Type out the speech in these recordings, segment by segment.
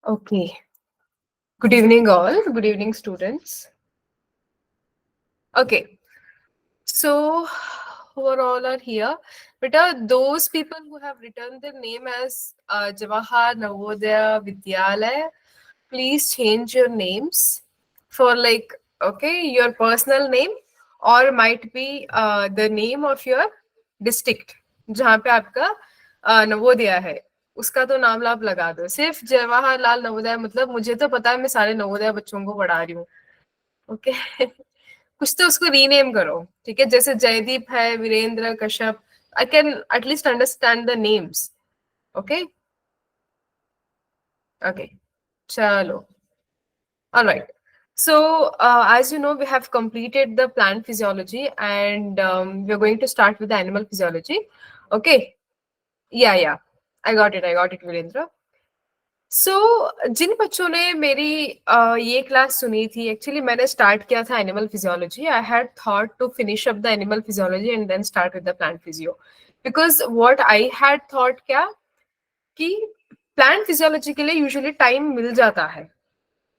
Okay. Good evening, all. Good evening, students. Okay. So, who all are here? Beta, those people who have written their name as Jawahar Navodaya Vidyalaya, please change your names for your personal name or might be the name of your district जहाँ पे आपका नवोदय है उसका तो नाम लाभ लगा दो. सिर्फ जवाहरलाल नवोदय मतलब मुझे तो पता है मैं सारे नवोदय बच्चों को पढ़ा रही हूँ. ओके. कुछ तो उसको रीनेम करो. ठीक है, जैसे जयदीप है, Virendra, Kashyap. I can at least understand the names. Okay. Okay, चलो. All right. So, as you know, we have completed the plant physiology and we're going to start with the animal physiology. Okay. Yeah, yeah. I got it. I got it, Virendra. So, जिन बच्चों ने मेरी ये class सुनी थी, actually मैंने start किया था animal physiology. I had thought to finish up the animal physiology and then start with the plant physio. Because what I had thought क्या कि प्लांट फिजियोलॉजी के लिए यूजुअली टाइम मिल जाता है.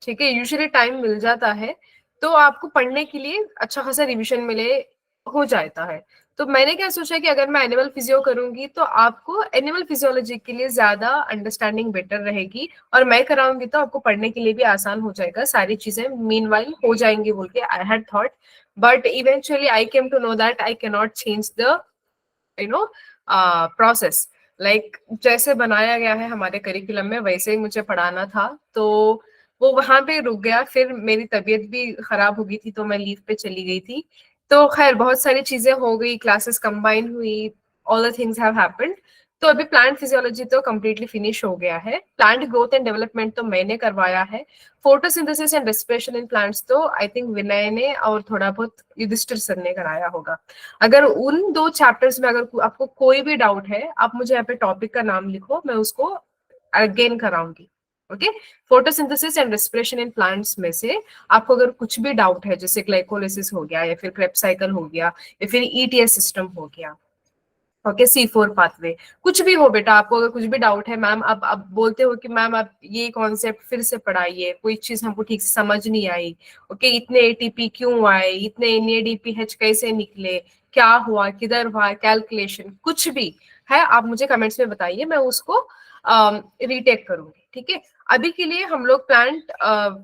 ठीक है, यूजुअली टाइम मिल जाता है तो आपको पढ़ने के लिए अच्छा खासा रिवीजन मिले हो जाता है. तो मैंने क्या सोचा कि अगर मैं एनिमल फिजियो करूंगी तो आपको एनिमल फिजियोलॉजी के लिए ज्यादा अंडरस्टैंडिंग बेटर रहेगी और मैं कराऊंगी तो आपको पढ़ने के लिए भी आसान हो जाएगा, सारी चीजें मीनवाइल हो जाएंगी बोल के I had thought. But eventually I came to know that I can not change the process. जैसे बनाया गया है हमारे करिकुलम में वैसे ही मुझे पढ़ाना था. तो वो वहां पे रुक गया. फिर मेरी तबीयत भी खराब हो गई थी तो मैं लीव पे चली गई थी. तो खैर बहुत सारी चीजें हो गई, क्लासेस कंबाइन हुई, all the things have happened. तो अभी प्लांट फिजियोलॉजी तो कम्प्लीटली फिनिश हो गया है. प्लांट ग्रोथ एंड डेवलपमेंट तो मैंने करवाया है. Photosynthesis and respiration in plants तो आई थिंक विनय ने और थोड़ा बहुत युधिष्ठिर सर ने कराया होगा. अगर उन दो चैप्टर्स में अगर आपको कोई भी डाउट है आप मुझे यहाँ पे टॉपिक का नाम लिखो, मैं उसको अगेन कराऊंगी. Okay. Photosynthesis and respiration in plants में से आपको अगर कुछ भी डाउट है, जैसे ग्लाइकोलिसिस हो गया या फिर क्रेब्स साइकिल हो गया या फिर ईटीएस सिस्टम हो गया, ओके, C4 पाथवे, कुछ भी हो बेटा, आपको अगर कुछ भी डाउट है, मैम आप बोलते हो कि मैम आप ये कॉन्सेप्ट फिर से पढ़ाइए, कोई चीज हमको ठीक से समझ नहीं आई, ओके, इतने एटीपी क्यों आए, इतने एनएडीपीएच कैसे निकले, क्या हुआ, किधर हुआ, कैलकुलेशन, कुछ भी है आप मुझे कमेंट्स में बताइए, मैं उसको रीटेक करूंगी. ठीक है, अभी के लिए हम लोग प्लांट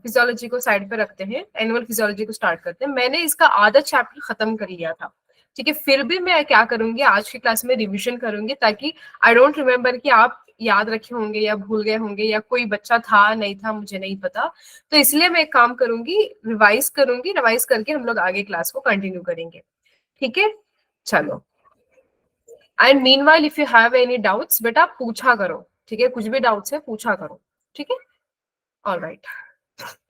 फिजियोलॉजी को साइड पे रखते हैं, एनिमल फिजियोलॉजी को स्टार्ट करते हैं. मैंने इसका आधा चैप्टर खत्म कर लिया था. ठीक है, फिर भी मैं क्या करूंगी, आज की क्लास में रिवीजन करूंगी ताकि आई डोंट रिमेम्बर कि आप याद रखे होंगे या भूल गए होंगे या कोई बच्चा था नहीं था मुझे नहीं पता. तो इसलिए मैं एक काम करूंगी, रिवाइज करूंगी, रिवाइज करके हम लोग आगे क्लास को कंटिन्यू करेंगे. ठीक है, चलो. And meanwhile if you have any doubts बेटा पूछा करो. ठीक है, कुछ भी डाउट्स है पूछा करो. ठीक है, alright.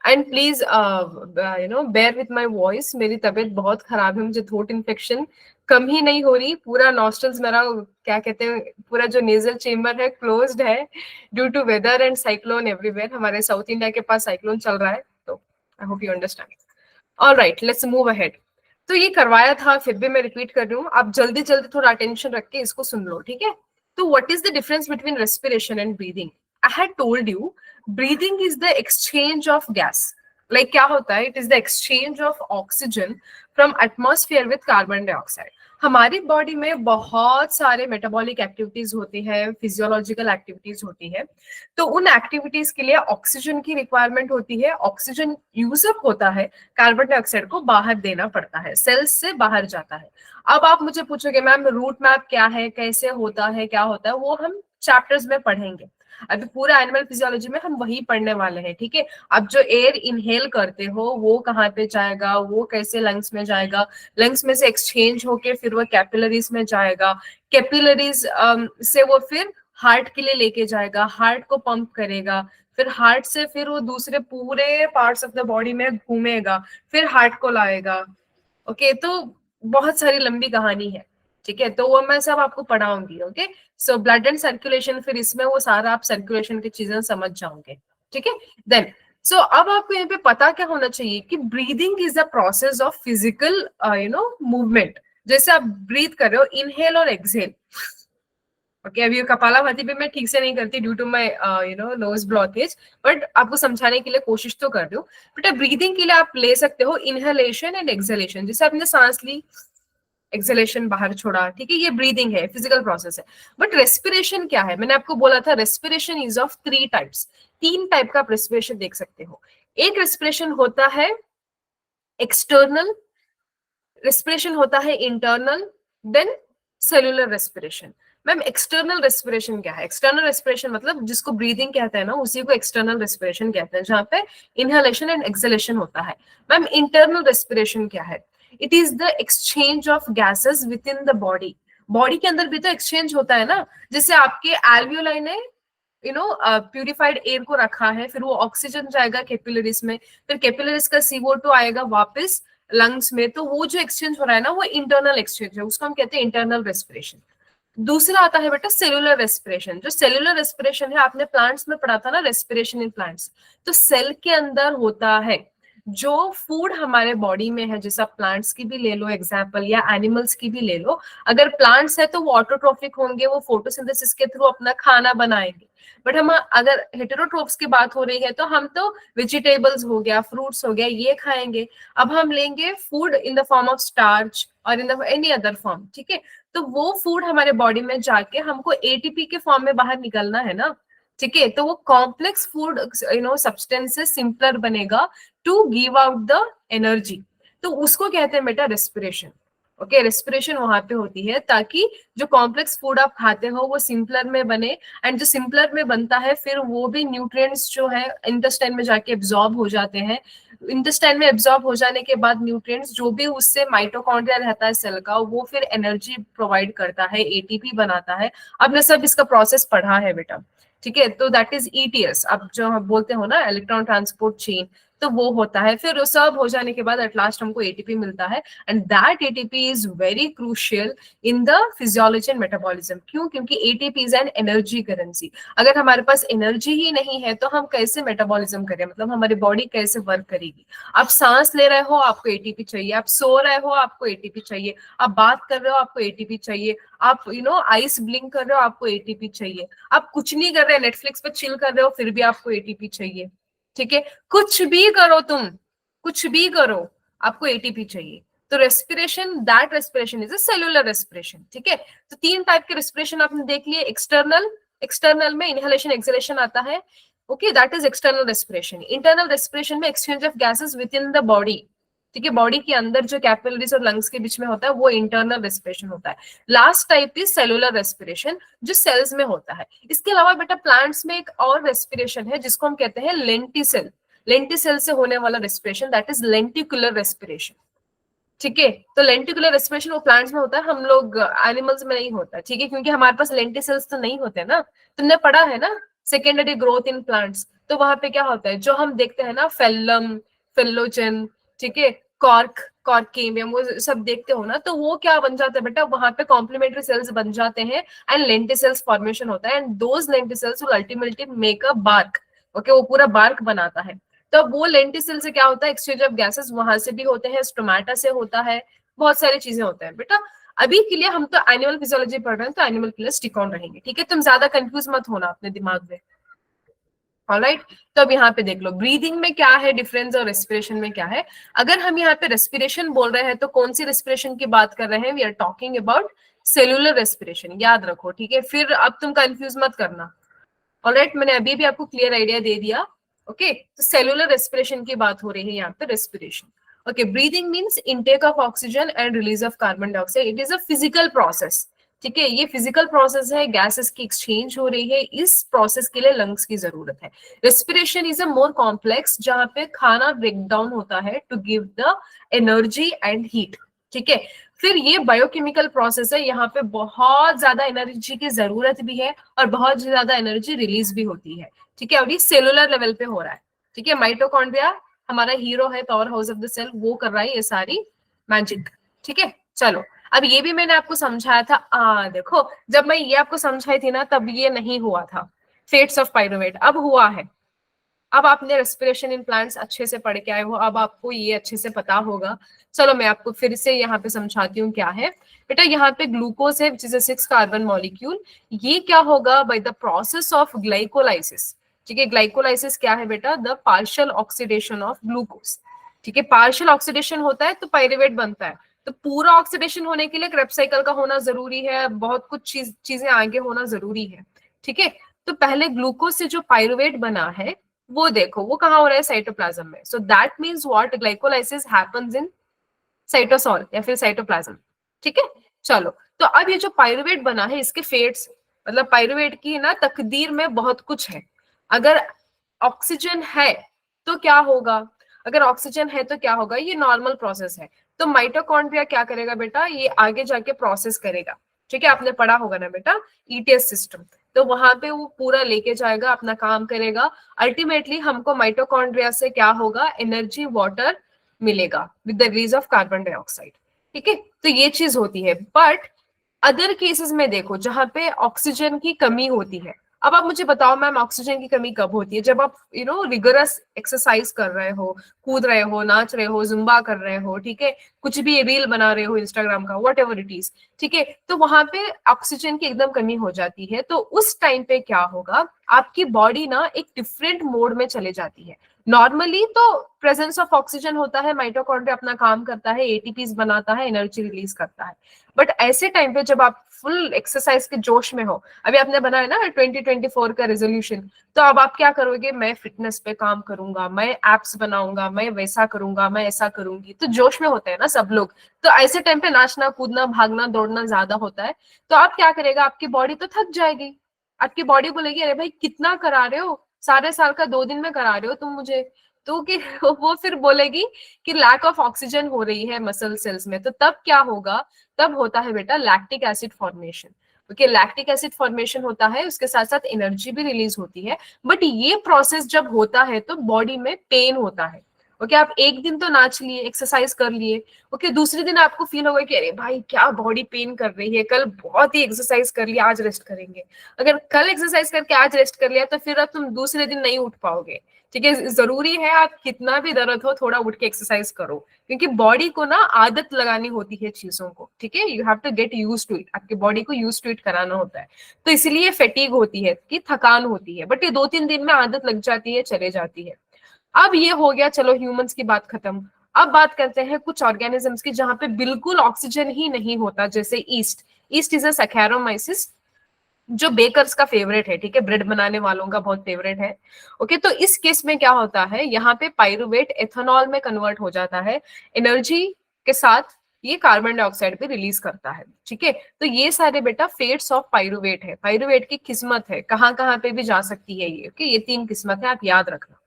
And please bear with my voice, मेरी तबीयत बहुत खराब है, मुझे थ्रोट इन्फेक्शन कम ही नहीं हो रही, पूरा नॉस्ट्रल्स मेरा क्या कहते हैं, पूरा जो नेजल चेम्बर है क्लोज्ड है due to weather and cyclone everywhere. हमारे साउथ इंडिया के पास साइक्लोन चल रहा है, तो I hope you understand. Alright, let's move ahead. तो ये करवाया था, फिर भी मैं रिपीट कर रही हूँ, आप जल्दी जल्दी थोड़ा अटेंशन रख के इसको सुन लो. ठीक है, तो what is the difference between respiration and breathing? I had told you breathing is the exchange of gas. क्या होता है, it is the exchange of oxygen from atmosphere with carbon dioxide. हमारी बॉडी में बहुत सारे मेटाबॉलिक एक्टिविटीज होती है, physiological activities होती है. तो उन एक्टिविटीज के लिए ऑक्सीजन की रिक्वायरमेंट होती है, ऑक्सीजन यूजअप होता है, कार्बन डाइऑक्साइड को बाहर देना पड़ता है, सेल्स से बाहर जाता है. अब आप मुझे पूछोगे मैम रूट मैप क्या है, कैसे होता है, क्या होता है, वो हम चैप्टर्स में पढ़ेंगे. अभी पूरा एनिमल फिजियोलॉजी में हम वही पढ़ने वाले हैं. ठीक है, अब जो एयर इनहेल करते हो वो कहाँ पे जाएगा, वो कैसे लंग्स में जाएगा, लंग्स में से एक्सचेंज होके फिर वो कैपिलरीज में जाएगा, कैपिलरीज से वो फिर हार्ट के लिए लेके जाएगा, हार्ट को पंप करेगा, फिर हार्ट से फिर वो दूसरे पूरे पार्ट्स ऑफ द बॉडी में घूमेगा, फिर हार्ट को लाएगा. ओके, तो बहुत सारी लंबी कहानी है. ठीक है, तो वो मैं सब आपको पढ़ाऊंगी. Okay, so blood and circulation, फिर इसमें वो सारा आप सर्कुलेशन की चीजें समझ जाओगे. ठीक है, देन सो अब आपको यहाँ पे पता क्या होना चाहिए कि breathing is the process of physical movement. जैसे आप ब्रीथ कर रहे हो, इनहेल और एक्सहेल, ओके अभी कपालाभाति भी मैं ठीक से नहीं करती due to my nose blockage, but आपको समझाने के लिए कोशिश तो कर रही हूँ। बेटा ब्रीदिंग के लिए आप ले सकते हो इनहेलेशन एंड एक्सहेलेशन, जैसे आपने सांस ली, एक्सहेलेशन बाहर छोड़ा, ठीक है, ये ब्रीदिंग है, फिजिकल प्रोसेस है। बट रेस्पिरेशन क्या है, मैंने आपको बोला था respiration is of 3 types, 3 type का रेस्पिरेशन देख सकते हो। एक रेस्पिरेशन होता है एक्सटर्नल, रेस्पिरेशन होता है internal, then cellular respiration. Ma'am external respiration क्या है? एक्सटर्नल रेस्पिरेशन मतलब जिसको ब्रीदिंग कहते हैं ना, उसी को एक्सटर्नल रेस्पिरेशन कहते हैं, जहां पे इनहेलेशन एंड एक्सहेलेशन होता है। मैम इंटरनल रेस्पिरेशन क्या है? It is the exchange of gases within the body. Body के अंदर भी तो एक्सचेंज होता है ना, जैसे आपके एल्वियोलाई ने प्यूरिफाइड एयर को रखा है, फिर वो ऑक्सीजन जाएगा कैपिलरीज में, फिर कैपिलरीज का CO2 आएगा वापस लंग्स में, तो वो जो एक्सचेंज हो रहा है ना, वो इंटरनल एक्सचेंज है, उसको हम कहते हैं इंटरनल रेस्पिरेशन। दूसरा आता है बेटा सेलुलर रेस्पिरेशन। जो सेलुलर रेस्पिरेशन है, आपने प्लांट्स में पढ़ा था ना, रेस्पिरेशन इन प्लांट्स, तो सेल के अंदर होता है। जो फूड हमारे बॉडी में है, जैसा प्लांट्स की भी ले लो एग्जाम्पल, या एनिमल्स की भी ले लो, अगर प्लांट्स है तो वो ऑटोट्रोफिक होंगे, वो फोटोसिंथेसिस के थ्रू अपना खाना बनाएंगे। बट हम अगर हेटेरोट्रोफ्स की बात हो रही है, तो हम तो वेजिटेबल्स हो गया, फ्रूट्स हो गया, ये खाएंगे। अब हम लेंगे food in the form of starch और in the any other form, ठीक है, तो वो फूड हमारे बॉडी में जाके हमको ATP के फॉर्म में बाहर निकलना है ना, ठीक है, तो वो कॉम्प्लेक्स फूड सब्सटेंसेस सिंपलर बनेगा to give out the energy, तो उसको कहते हैं बेटा रेस्पिरेशन। ओके रेस्पिरेशन वहां पे होती है ताकि जो कॉम्प्लेक्स फूड आप खाते हो वो सिंपलर में बने, एंड जो सिंपलर में बनता है फिर वो भी न्यूट्रिएंट्स जो है इंटेस्टाइन में जाके एब्जॉर्ब हो जाते हैं। इंटेस्टाइन में एब्जॉर्ब हो जाने के बाद न्यूट्रिएंट्स जो भी उससे माइटोकॉन्ड्रिया रहता है सेल का, वो फिर एनर्जी प्रोवाइड करता है, ATP बनाता है। आपने सब इसका प्रोसेस पढ़ा है बेटा, ठीक है, तो दैट इज ETS। अब जो हम बोलते हो ना इलेक्ट्रॉन ट्रांसपोर्ट चेन, तो वो होता है। फिर वो सब हो जाने के बाद एट लास्ट हमको ATP मिलता है, and that ATP is very crucial in the physiology and metabolism. क्यों? क्योंकि ATP is an energy currency. अगर हमारे पास एनर्जी ही नहीं है तो हम कैसे मेटाबॉलिज्म करें, मतलब हमारी बॉडी कैसे वर्क करेगी? आप सांस ले रहे हो, आपको ATP चाहिए, आप सो रहे हो, आपको ATP चाहिए, आप बात कर रहे हो, आपको ATP चाहिए, आप आइस ब्लिंक कर रहे हो, आपको ATP चाहिए, आप कुछ नहीं कर रहे, नेटफ्लिक्स पे चिल कर रहे हो, फिर भी आपको ATP चाहिए, ठीक है, कुछ भी करो तुम, कुछ भी करो, आपको ATP चाहिए। तो respiration, that respiration is a cellular respiration, ठीक है। तो 3 टाइप के रेस्पिरेशन आपने देख लिए। एक्सटर्नल, एक्सटर्नल में इनहेलेशन एक्सहेलेशन आता है, okay, that is external respiration. Internal respiration में exchange of gases within the body, ठीक है, बॉडी के अंदर जो कैपिलरीज और लंग्स के बीच में होता है वो इंटरनल रेस्पिरेशन होता है। Last type is cellular respiration, जो सेल्स में होता है। इसके अलावा बेटा प्लांट्स में एक और रेस्पिरेशन है जिसको हम कहते हैं लेंटिसेल, लेंटिसेल से होने वाला respiration, that is lenticular respiration, ठीक है। तो लेंटिकुलर रेस्पिरेशन वो प्लांट्स में होता है, हम लोग एनिमल्स में नहीं होता, ठीक है, क्योंकि हमारे पास लेंटिसेल्स तो नहीं होते ना। तुमने पढ़ा है ना सेकेंडरी ग्रोथ इन प्लांट्स, तो वहां पे क्या होता है, जो हम देखते हैं ना फेल्लम, फेलोजन, ठीक है, कॉर्क, कॉर्केमियम, वो सब देखते हो ना, तो वो क्या बन जाता है बेटा, वहां पे कॉम्प्लीमेंट्री सेल्स बन जाते हैं एंड लेंटिसेल्स फॉर्मेशन होता है, and those lenticels will ultimately make a bark, okay, वो पूरा बार्क बनाता है। तो वो लेंटिसेल से क्या होता है, एक्सचेंज ऑफ गैसेस वहां से भी होते हैं, स्टोमेटा से होता है, बहुत सारी चीजें होते हैं बेटा। अभी के लिए हम तो एनिमल फिजियोलॉजी पढ़ रहे हैं, तो एनिमल के लिए स्टिक ऑन रहेंगे, ठीक है, तुम ज्यादा कंफ्यूज मत होना अपने दिमाग में। ऑलराइट, तो अब यहाँ पे देख लो ब्रीदिंग में क्या है डिफरेंस और रेस्पिरेशन में क्या है। अगर हम यहाँ पे रेस्पिरेशन बोल रहे हैं तो कौन सी रेस्पिरेशन की बात कर रहे हैं, we are talking about cellular respiration, याद रखो, ठीक है, फिर अब तुम कंफ्यूज मत करना। ऑलराइट, मैंने अभी भी आपको क्लियर आइडिया दे दिया, ओके। तो सेलुलर रेस्पिरेशन की बात हो रही है यहाँ पे, respiration, okay. Breathing means intake of oxygen and release of carbon dioxide, it is a physical process, ठीक है, ये फिजिकल प्रोसेस है, गैसेस की एक्सचेंज हो रही है, इस प्रोसेस के लिए लंग्स की जरूरत है। Respiration is a more complex, जहां पे खाना ब्रेक डाउन होता है to give the energy and heat, ठीक है। फिर ये बायोकेमिकल प्रोसेस है, यहाँ पे बहुत ज्यादा एनर्जी की जरूरत भी है और बहुत ज्यादा एनर्जी रिलीज भी होती है, ठीक है, और ये सेलुलर लेवल पे हो रहा है, ठीक है। माइटोकॉन्ड्रिया हमारा हीरो है, power house of the cell, वो कर रहा है ये सारी मैजिक, ठीक है। चलो, अब ये भी मैंने आपको समझाया था, देखो जब मैं ये आपको समझाई थी ना तब ये नहीं हुआ था, फेट्स ऑफ पाइरूवेट, अब हुआ है, अब आपने रेस्पिरेशन इन प्लांट्स अच्छे से पढ़ के आए हो, अब आपको ये अच्छे से पता होगा। चलो मैं आपको फिर से यहाँ पे समझाती हूँ क्या है बेटा। यहाँ पे ग्लूकोज है which is a 6 carbon molecule. ये क्या होगा, by the process of glycolysis. ठीक है, ग्लाइकोलाइसिस क्या है बेटा, the partial oxidation of glucose. ठीक है, पार्शियल ऑक्सीडेशन होता है तो पाइरुवेट बनता है। तो पूरा ऑक्सीडेशन होने के लिए क्रेब्स साइकिल का होना जरूरी है, बहुत कुछ चीजें आगे होना जरूरी है। ठीक है, तो पहले ग्लूकोज से जो पाइरुवेट बना है वो देखो वो कहाँ हो रहा है, साइटोप्लाज्म में। So that means what, glycolysis happens in cytosol या फिर साइटोप्लाज्म। ठीक है, चलो तो अब ये जो पाइरुवेट बना है इसके फेट्स, मतलब पाइरुवेट की ना तकदीर में बहुत कुछ है। अगर ऑक्सीजन है तो क्या होगा, अगर ऑक्सीजन है तो क्या होगा, ये नॉर्मल प्रोसेस है। तो माइटोकॉन्ड्रिया क्या करेगा बेटा, ये आगे जाके प्रोसेस करेगा। ठीक है, आपने पढ़ा होगा ना बेटा ईटीएस सिस्टम, तो वहां पे वो पूरा लेके जाएगा, अपना काम करेगा। अल्टीमेटली हमको माइटोकॉन्ड्रिया से क्या होगा, एनर्जी वाटर मिलेगा with the release of carbon dioxide. ठीक है, तो ये चीज होती है। बट अदर केसेस में देखो जहां पे ऑक्सीजन की कमी होती है। अब आप मुझे बताओ मैम, ऑक्सीजन की कमी कब होती है, जब आप रिगरस एक्सरसाइज कर रहे हो, कूद रहे हो, नाच रहे हो, जुम्बा कर रहे हो, ठीक है, कुछ भी रील बना रहे हो इंस्टाग्राम का, वट एवर इट इज। ठीक है, तो वहां पे ऑक्सीजन की एकदम कमी हो जाती है। तो उस टाइम पे क्या होगा, आपकी बॉडी ना एक डिफरेंट मोड में चले जाती है। नॉर्मली तो प्रेजेंस ऑफ ऑक्सीजन होता है, माइटोकॉन्ड्रिया अपना काम करता है, एटीपीज बनाता है, एनर्जी रिलीज करता है। बट ऐसे टाइम पे जब आप फुल एक्सरसाइज के जोश में हो, अभी आपने बनाया ना 2024 का रेजोल्यूशन, तो अब आप क्या करोगे, मैं फिटनेस पे काम करूंगा, मैं एप्स बनाऊंगा, मैं वैसा करूंगा, मैं ऐसा करूंगी, तो जोश में होते हैं ना सब लोग। तो ऐसे टाइम पे नाचना कूदना भागना दौड़ना ज्यादा होता है। तो आप क्या करेगा, आपकी बॉडी तो थक जाएगी, आपकी बॉडी बोलेगी अरे भाई कितना करा रहे हो, सारे साल का 2 दिन में करा रहे हो तुम मुझे। तो कि वो फिर बोलेगी कि लैक ऑफ ऑक्सीजन हो रही है मसल सेल्स में। तो तब क्या होगा, तब होता है बेटा lactic acid formation. Okay, lactic acid formation होता है, उसके साथ साथ एनर्जी भी रिलीज होती है। बट ये प्रोसेस जब होता है तो बॉडी में पेन होता है। ओके, आप एक दिन तो नाच लिए, एक्सरसाइज कर लिए, ओके, दूसरे दिन आपको फील होगा कि अरे भाई क्या बॉडी पेन कर रही है, कल बहुत ही एक्सरसाइज कर लिया, आज रेस्ट करेंगे। अगर कल एक्सरसाइज करके आज रेस्ट कर लिया तो फिर अब तुम दूसरे दिन नहीं उठ पाओगे। ठीक है, जरूरी है आप कितना भी दर्द हो थोड़ा उठ के एक्सरसाइज करो, क्योंकि बॉडी को ना आदत लगानी होती है चीजों को। ठीक है, you have to get use to it, आपकी बॉडी को यूज टू इट कराना होता है। तो इसलिए फेटीग होती है कि थकान होती है, बट ये 2-3 दिन में आदत लग जाती है, चले जाती है। अब ये हो गया, चलो ह्यूमंस की बात खत्म। अब बात करते हैं कुछ ऑर्गेनिजम्स की जहां पे बिल्कुल ऑक्सीजन ही नहीं होता, जैसे east. East is a Saccharomyces, जो बेकर्स का फेवरेट है। ठीक है, ब्रेड बनाने वालों का बहुत फेवरेट है। ओके, तो इस केस में क्या होता है, यहाँ पे पाइरुवेट एथेनॉल में कन्वर्ट हो जाता है, एनर्जी के साथ ये कार्बन डाइऑक्साइड भी रिलीज करता है। ठीक है, तो ये सारे बेटा फेट्स ऑफ पाइरुवेट है, पाइरुवेट की किस्मत है, कहाँ कहाँ पे भी जा सकती है ये। ओके, ये 3 किस्मत है, आप याद रखना।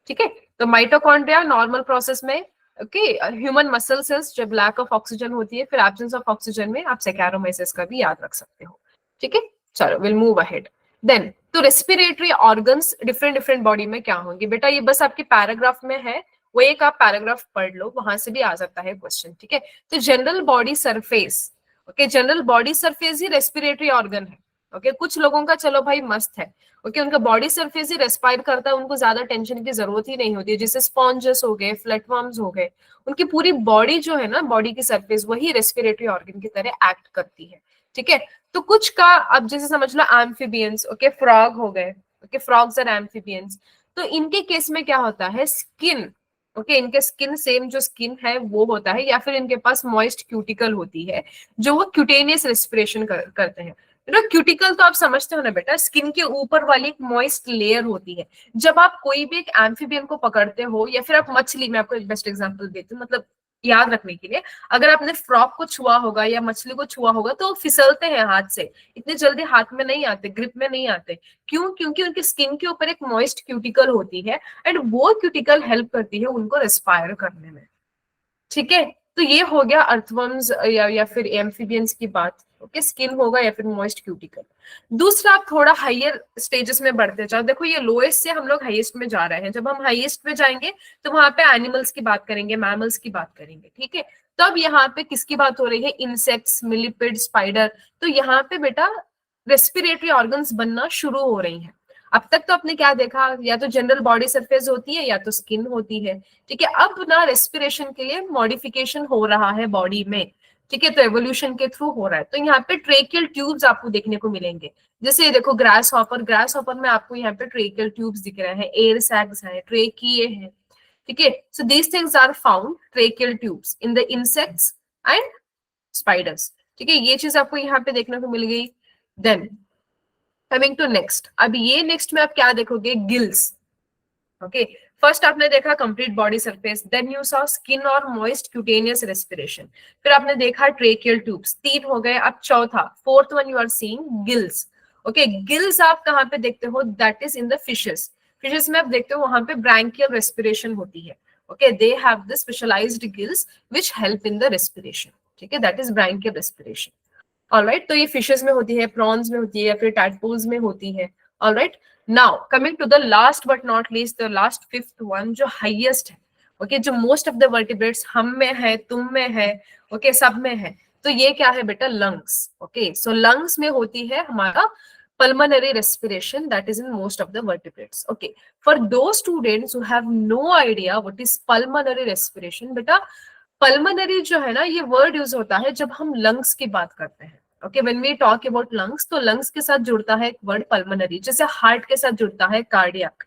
ठीक है, तो माइटोकॉन्ड्रिया नॉर्मल प्रोसेस में, ओके, ह्यूमन मसल सेल्स जब लैक ऑफ ऑक्सीजन होती है, फिर एब्सेंस ऑफ ऑक्सीजन में आप सैकेरोमाइसिस का भी याद रख सकते हो। ठीक है, चलो विल मूव अहेड। देन तो respiratory organs different different body में क्या होंगे बेटा, ये बस आपके पैराग्राफ में है, वो एक आप पैराग्राफ पढ़ लो, वहां से भी आ सकता है क्वेश्चन। ठीक है, तो general body surface, okay, general body surface ही रेस्पिरेटरी ऑर्गन है। ओके, कुछ लोगों का चलो भाई मस्त है, ओके, उनका बॉडी सरफेस ही रेस्पायर करता है, उनको ज्यादा टेंशन की जरूरत ही नहीं होती है, जैसे स्पॉन्जेस हो गए, फ्लैटवर्म्स हो गए, उनकी पूरी बॉडी जो है ना, बॉडी की सरफेस वही रेस्पिरेटरी ऑर्गन की तरह एक्ट करती है। ठीक है, तो कुछ का अब जैसे समझ लो एम्फीबियंस, ओके, फ्रॉग हो गए, ओके, फ्रॉग्स और एम्फीबियंस। तो इनके केस में क्या होता है, स्किन, ओके, इनके स्किन सेम जो स्किन है वो होता है, या फिर इनके पास मॉइस्ट क्यूटिकल होती है, जो वो क्यूटेनियस रेस्पिरेशन करते हैं। क्यूटिकल तो आप समझते हो ना बेटा, स्किन के ऊपर वाली एक मॉइस्ट लेयर होती है। जब आप कोई भी एक एम्फीबियन को पकड़ते हो, या फिर आप मछली, मैं आपको एक बेस्ट एग्जांपल देती हूँ, मतलब याद रखने के लिए, अगर आपने फ्रॉग को छुआ होगा या मछली को छुआ होगा तो फिसलते हैं हाथ से, इतने जल्दी हाथ में नहीं आते, ग्रिप में नहीं आते। क्यों, क्योंकि उनकी स्किन के ऊपर एक मॉइस्ट क्यूटिकल होती है, एंड वो क्यूटिकल हेल्प करती है उनको रेस्पायर करने में। ठीक है, तो ये हो गया अर्थवर्म्स या फिर एम्फीबियंस की बात। ओके, स्किन होगा या फिर मॉइस्ट क्यूटिकल। दूसरा, आप थोड़ा हायर स्टेजेस में बढ़ते जाओ, देखो ये लोएस्ट से हम लोग हाईएस्ट में जा रहे हैं, जब हम हाईएस्ट में जाएंगे तो वहां पे एनिमल्स की बात करेंगे, मैमल्स की बात करेंगे। ठीक है, तो अब यहाँ पे किसकी बात हो रही है, इंसेक्ट्स, मिलिपिड, स्पाइडर। तो यहाँ पे बेटा रेस्पिरेटरी ऑर्गन्स बनना शुरू हो रही हैं। अब तक तो आपने क्या देखा, या तो जनरल बॉडी सरफेस होती है या तो स्किन होती है, ठीक है। अब ना रेस्पिरेशन के लिए मॉडिफिकेशन हो रहा है बॉडी में, ठीक है, तो एवोल्यूशन के थ्रू हो रहा है। तो यहाँ पे ट्रेकियल ट्यूब्स आपको देखने को मिलेंगे, जैसे ये देखो ग्रास हॉपर में आपको यहाँ पे ट्रेकियल ट्यूब्स दिख रहे हैं, एयर सैक्स है, ट्रेकिए है, ठीक है। So these things are found tracheal tubes in the insects and spiders, ठीक है, ये चीज आपको यहाँ पे देखने को मिल गई। देन कमिंग टू नेक्स्ट, अब ये नेक्स्ट में आप क्या देखोगे, गिल्स, ओके। फर्स्ट आपने देखा complete body surface, then you saw skin और मॉइस्ट क्यूटेनियस रेस्पिरेशन, फिर आपने देखा ट्रेकियल ट्यूब्स, 3 हो गए। अब चौथा, fourth one you are seeing gills, okay. Gills आप कहाँ पे देखते हो, that is in the fishes, fishes में आप देखते हो वहां पे ब्रैंकियल रेस्पिरेशन होती है, okay, they have the specialized gills which help in the respiration, ठीक है, that is branchial respiration. Alright, तो ये फिशेस में होती है, प्रॉन्स में होती है, या फिर टैडपोल्स में होती है। Alright, now coming to the last but not least, the last fifth one जो हाईएस्ट है, ओके, जो मोस्ट ऑफ द वर्टिब्रेट्स हम में है, तुम में है, ओके, सब में है, तो ये क्या है बेटा, लंग्स, ओके। सो लंग्स में होती है हमारा pulmonary respiration, that is in most of the vertebrates, okay। For those students who have no idea what is pulmonary respiration, बेटा पल्मनरी जो है ना, ये वर्ड यूज होता है जब हम लंग्स की बात करते हैं, okay. When we talk about lungs, तो लंग्स के साथ जुड़ता है एक वर्ड पल्मनरी, जैसे हार्ट के साथ जुड़ता है कार्डियक,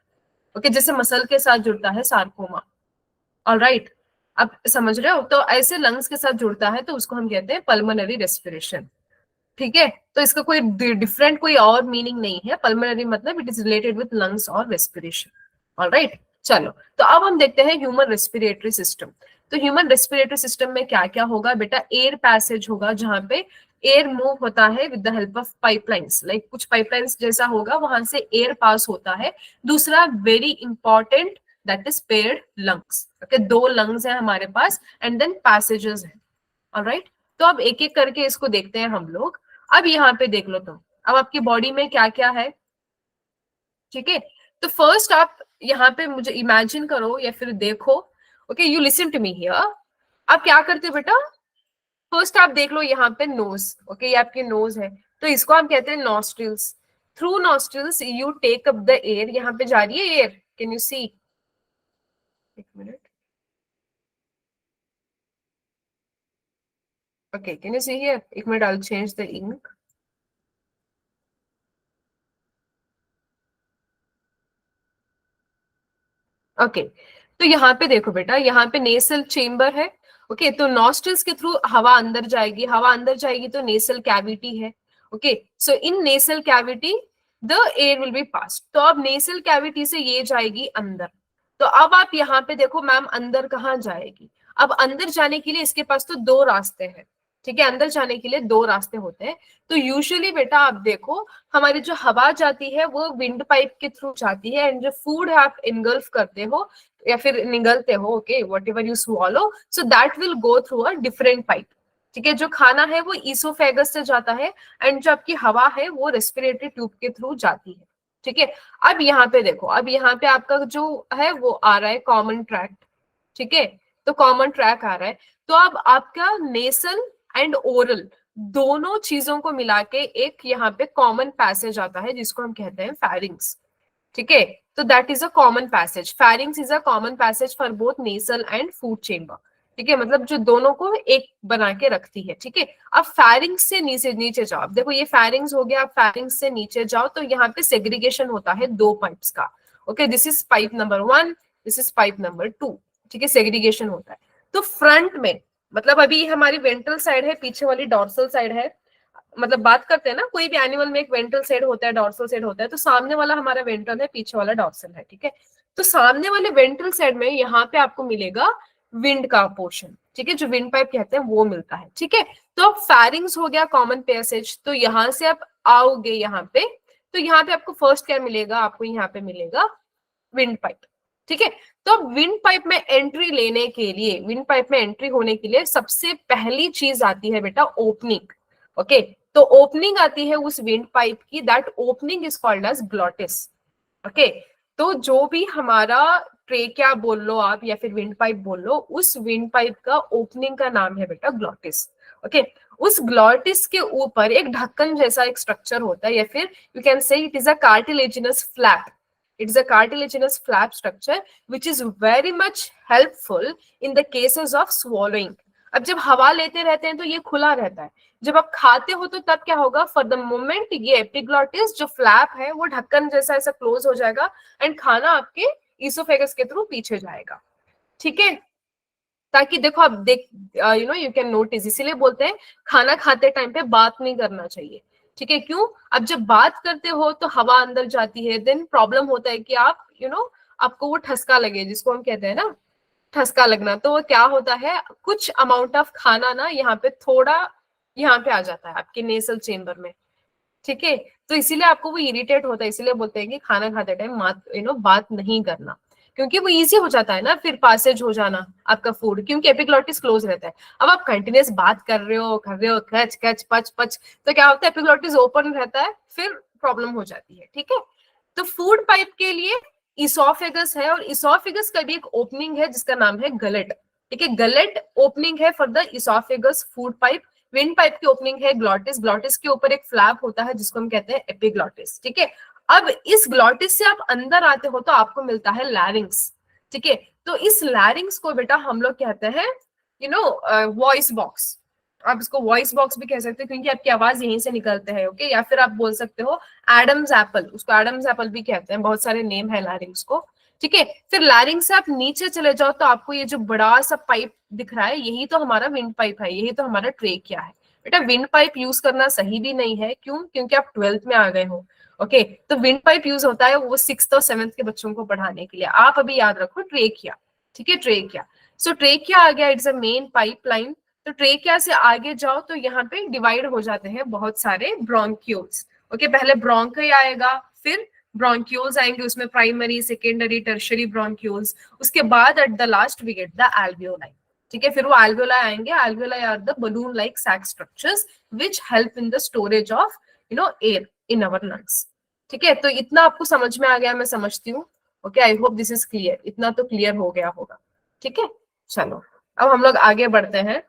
ओके, जैसे मसल के साथ जुड़ता है सार्कोमा। ऑलराइट, अब समझ रहे हो, तो ऐसे लंग्स के साथ जुड़ता है तो उसको हम कहते हैं पल्मनरी रेस्पिरेशन, ठीक है। तो इसका कोई डिफरेंट कोई और मीनिंग नहीं है, पल्मनरी मतलब it is related with lungs और रेस्पिरेशन। ऑलराइट, चलो, तो अब हम देखते हैं ह्यूमन रेस्पिरेटरी सिस्टम। तो ह्यूमन रेस्पिरेटरी सिस्टम में क्या क्या होगा बेटा, एयर पैसेज होगा, जहां पे एयर मूव होता है with the help of pipelines, like कुछ पाइपलाइंस जैसा होगा, वहां से एयर पास होता है। दूसरा very important, that is paired lungs, okay, 2 lungs है हमारे पास, एंड देन पैसेजेस है। ऑलराइट, तो अब एक एक करके इसको देखते हैं हम लोग। अब यहाँ पे देख लो तुम, अब आपकी बॉडी में क्या क्या है, ठीक है। तो फर्स्ट आप यहाँ पे मुझे इमेजिन करो या फिर देखो, okay, you listen to me here. आप क्या करते हो बेटा, फर्स्ट आप देख लो यहाँ पे नोज, ओके, ये आपकी नोज है, तो इसको हम कहते हैं nostrils. Through nostrils you take up the air, यहाँ पे जा रही है एयर, कैन यू सी, एक minute, okay, can you see here, एक minute, I will change the ink. Okay, तो यहाँ पे देखो बेटा, यहाँ पे नेसल चेम्बर है, ओके, तो नॉस्ट्रिल्स के थ्रू हवा अंदर जाएगी, हवा अंदर जाएगी तो नेसल कैविटी है, okay. So in nasal cavity the air will be pass, तो अब नेसल कैविटी से ये जाएगी अंदर। तो अब आप यहाँ पे देखो मैम, अंदर कहाँ जाएगी, अब अंदर जाने के लिए इसके पास तो 2 रास्ते हैं, ठीक है, अंदर जाने के लिए 2 रास्ते होते हैं। तो यूजुअली बेटा आप देखो, हमारी जो हवा जाती है वो विंड पाइप के थ्रू जाती है, एंड जो फूड है आप इनगल्फ करते हो या फिर निगलते हो, okay, what ever you swallow, so that will go through a different pipe, ठीक है। जो खाना है वो ईसोफेगस से जाता है, एंड जो आपकी हवा है वो रेस्पिरेटरी ट्यूब के थ्रू जाती है, ठीक है। अब यहाँ पे देखो, अब यहाँ पे आपका जो है वो आ रहा है कॉमन ट्रैक, ठीक है, तो कॉमन ट्रैक आ रहा है। तो अब आपका नेसल एंड ओरल दोनों चीजों को मिला के एक यहाँ पे कॉमन पैसेज आता है, जिसको हम कहते हैं फैरिंग्स, ठीक है। तो that is a common passage, फैरिंग्स is a common passage for both nasal and food chamber, ठीक है, मतलब जो दोनों को एक बना के रखती है, ठीक है। अब फैरिंग्स से नीचे नीचे जाओ, देखो ये फैरिंग्स हो गया, अब फैरिंग्स से नीचे जाओ तो यहाँ पे सेग्रीगेशन होता है 2 पाइप्स का, okay, this is pipe number 1, this is pipe number 2, ठीक है, सेग्रीगेशन होता है। तो फ्रंट में, मतलब अभी हमारी वेंट्रल साइड है, पीछे वाली डॉर्सल साइड है, मतलब बात करते हैं ना, कोई भी एनिमल में एक वेंट्रल साइड होता है, डॉर्सल साइड होता है, तो सामने वाला हमारा वेंट्रल है, पीछे वाला डॉर्सल है, ठीक है। तो सामने वाले वेंट्रल साइड में यहाँ पे आपको मिलेगा विंड का पोर्शन, ठीक है, जो विंड पाइप कहते हैं वो मिलता है, ठीक है। तो अब फैरिंग्स हो गया कॉमन पैसेज, तो यहाँ से आप आओगे यहाँ पे, तो यहाँ पे आपको फर्स्ट क्या मिलेगा, आपको यहाँ पे मिलेगा विंड पाइप, ठीक है। तो अब विंड पाइप में एंट्री लेने के लिए, विंड पाइप में एंट्री होने के लिए सबसे पहली चीज आती है बेटा ओपनिंग, ओके। तो ओपनिंग आती है उस विंड पाइप की, that opening is called as glottis, okay. तो जो भी हमारा ट्रेकिया बोल लो आप या फिर विंड पाइप बोल लो, उस विंड पाइप का ओपनिंग का नाम है बेटा ग्लॉटिस। ओके, उस ग्लॉटिस के ऊपर एक ढक्कन जैसा एक स्ट्रक्चर होता है, या फिर you can say it is a cartilaginous flap. It is a cartilaginous flap structure which is very much helpful in the cases of swallowing. अब जब हवा लेते रहते हैं तो ये खुला रहता है, जब आप खाते हो तो तब क्या होगा, फॉर द मोमेंट ये एपिग्लॉटिस जो फ्लैप है वो ढक्कन जैसा ऐसा क्लोज हो जाएगा एंड खाना आपके ईसोफेगस के थ्रू पीछे जाएगा। ठीक है, ताकि देखो आप देख यू कैन नोटिस, इसीलिए बोलते हैं खाना खाते टाइम पे बात नहीं करना चाहिए। ठीक है, क्यों? अब जब बात करते हो तो हवा अंदर जाती है, देन प्रॉब्लम होता है कि आप आपको वो ठसका लगे, जिसको हम कहते हैं ना ठसका लगना। तो वो क्या होता है, कुछ अमाउंट ऑफ खाना ना यहाँ पे थोड़ा यहाँ पे आ जाता है आपके नेसल चेम्बर में। ठीक है, तो इसीलिए आपको वो इरिटेट होता है, इसीलिए बोलते हैं कि खाना खाते टाइम बात नहीं करना, क्योंकि वो इजी हो जाता है ना फिर पासेज हो जाना आपका फूड, क्योंकि एपिग्लॉटिस क्लोज रहता है। अब आप कंटिन्यूस बात कर रहे हो कच कच पच पच, तो क्या होता है, एपिग्लॉटिस ओपन रहता है, फिर प्रॉब्लम हो जाती है। ठीक है, तो फूड पाइप के लिए इसोफेगस है, और इसोफेगस का भी एक ओपनिंग है जिसका नाम है गलेट। ठीक है, गलेट ओपनिंग है for the oesophagus food pipe. Wind pipe की ओपनिंग है ग्लॉटिस, ग्लॉटिस के ऊपर एक फ्लैप होता है जिसको हम कहते हैं एपिग्लॉटिस। ठीक है, अब इस ग्लॉटिस से आप अंदर आते हो तो आपको मिलता है लैरिंग्स। ठीक है, तो इस लैरिंग्स को बेटा हम लोग कहते हैं वॉइस बॉक्स। आप इसको वॉइस बॉक्स भी कह सकते हैं क्योंकि आपकी आवाज यहीं से निकलते हैं। ओके, या फिर आप बोल सकते हो एडम्स एप्पल, उसको एडम्स एप्पल भी कहते हैं, बहुत सारे नेम है लैरिंग्स को। ठीक है, फिर लैरिंग से आप नीचे चले जाओ तो आपको ये जो बड़ा सा पाइप दिख रहा है, यही तो हमारा विंड पाइप है, यही तो हमारा ट्रेकिया है। बेटा विंड पाइप यूज करना सही भी नहीं है, क्यों? क्योंकि आप 12th में आ गए हो। ओके, तो विंड पाइप यूज होता है वो 6th और 7th के बच्चों को पढ़ाने के लिए। आप अभी याद रखो ट्रेकिया। ठीक है, ट्रेकिया, सो ट्रेकिया आ गया, इट्स अ मेन पाइपलाइन। तो ट्रेकिया से आगे जाओ तो यहाँ पे डिवाइड हो जाते हैं बहुत सारे ब्रोंक्यूल्स। ओके, पहले ब्रोंकी आएगा, फिर ब्रोंक्यूल्स आएंगे, उसमें प्राइमरी सेकेंडरी टर्शरी ब्रोंक्यूल्स, उसके बाद at the last we get the alveoli. ठीक है, फिर वो एल्वियोलाई आएंगे। Alveoli are the balloon like sac structures which help in the storage of air in our lungs. ठीक है, तो इतना आपको समझ में आ गया मैं समझती हूँ। Okay, I hope this is clear, इतना तो क्लियर हो गया होगा। ठीक है, चलो अब हम लोग आगे बढ़ते हैं।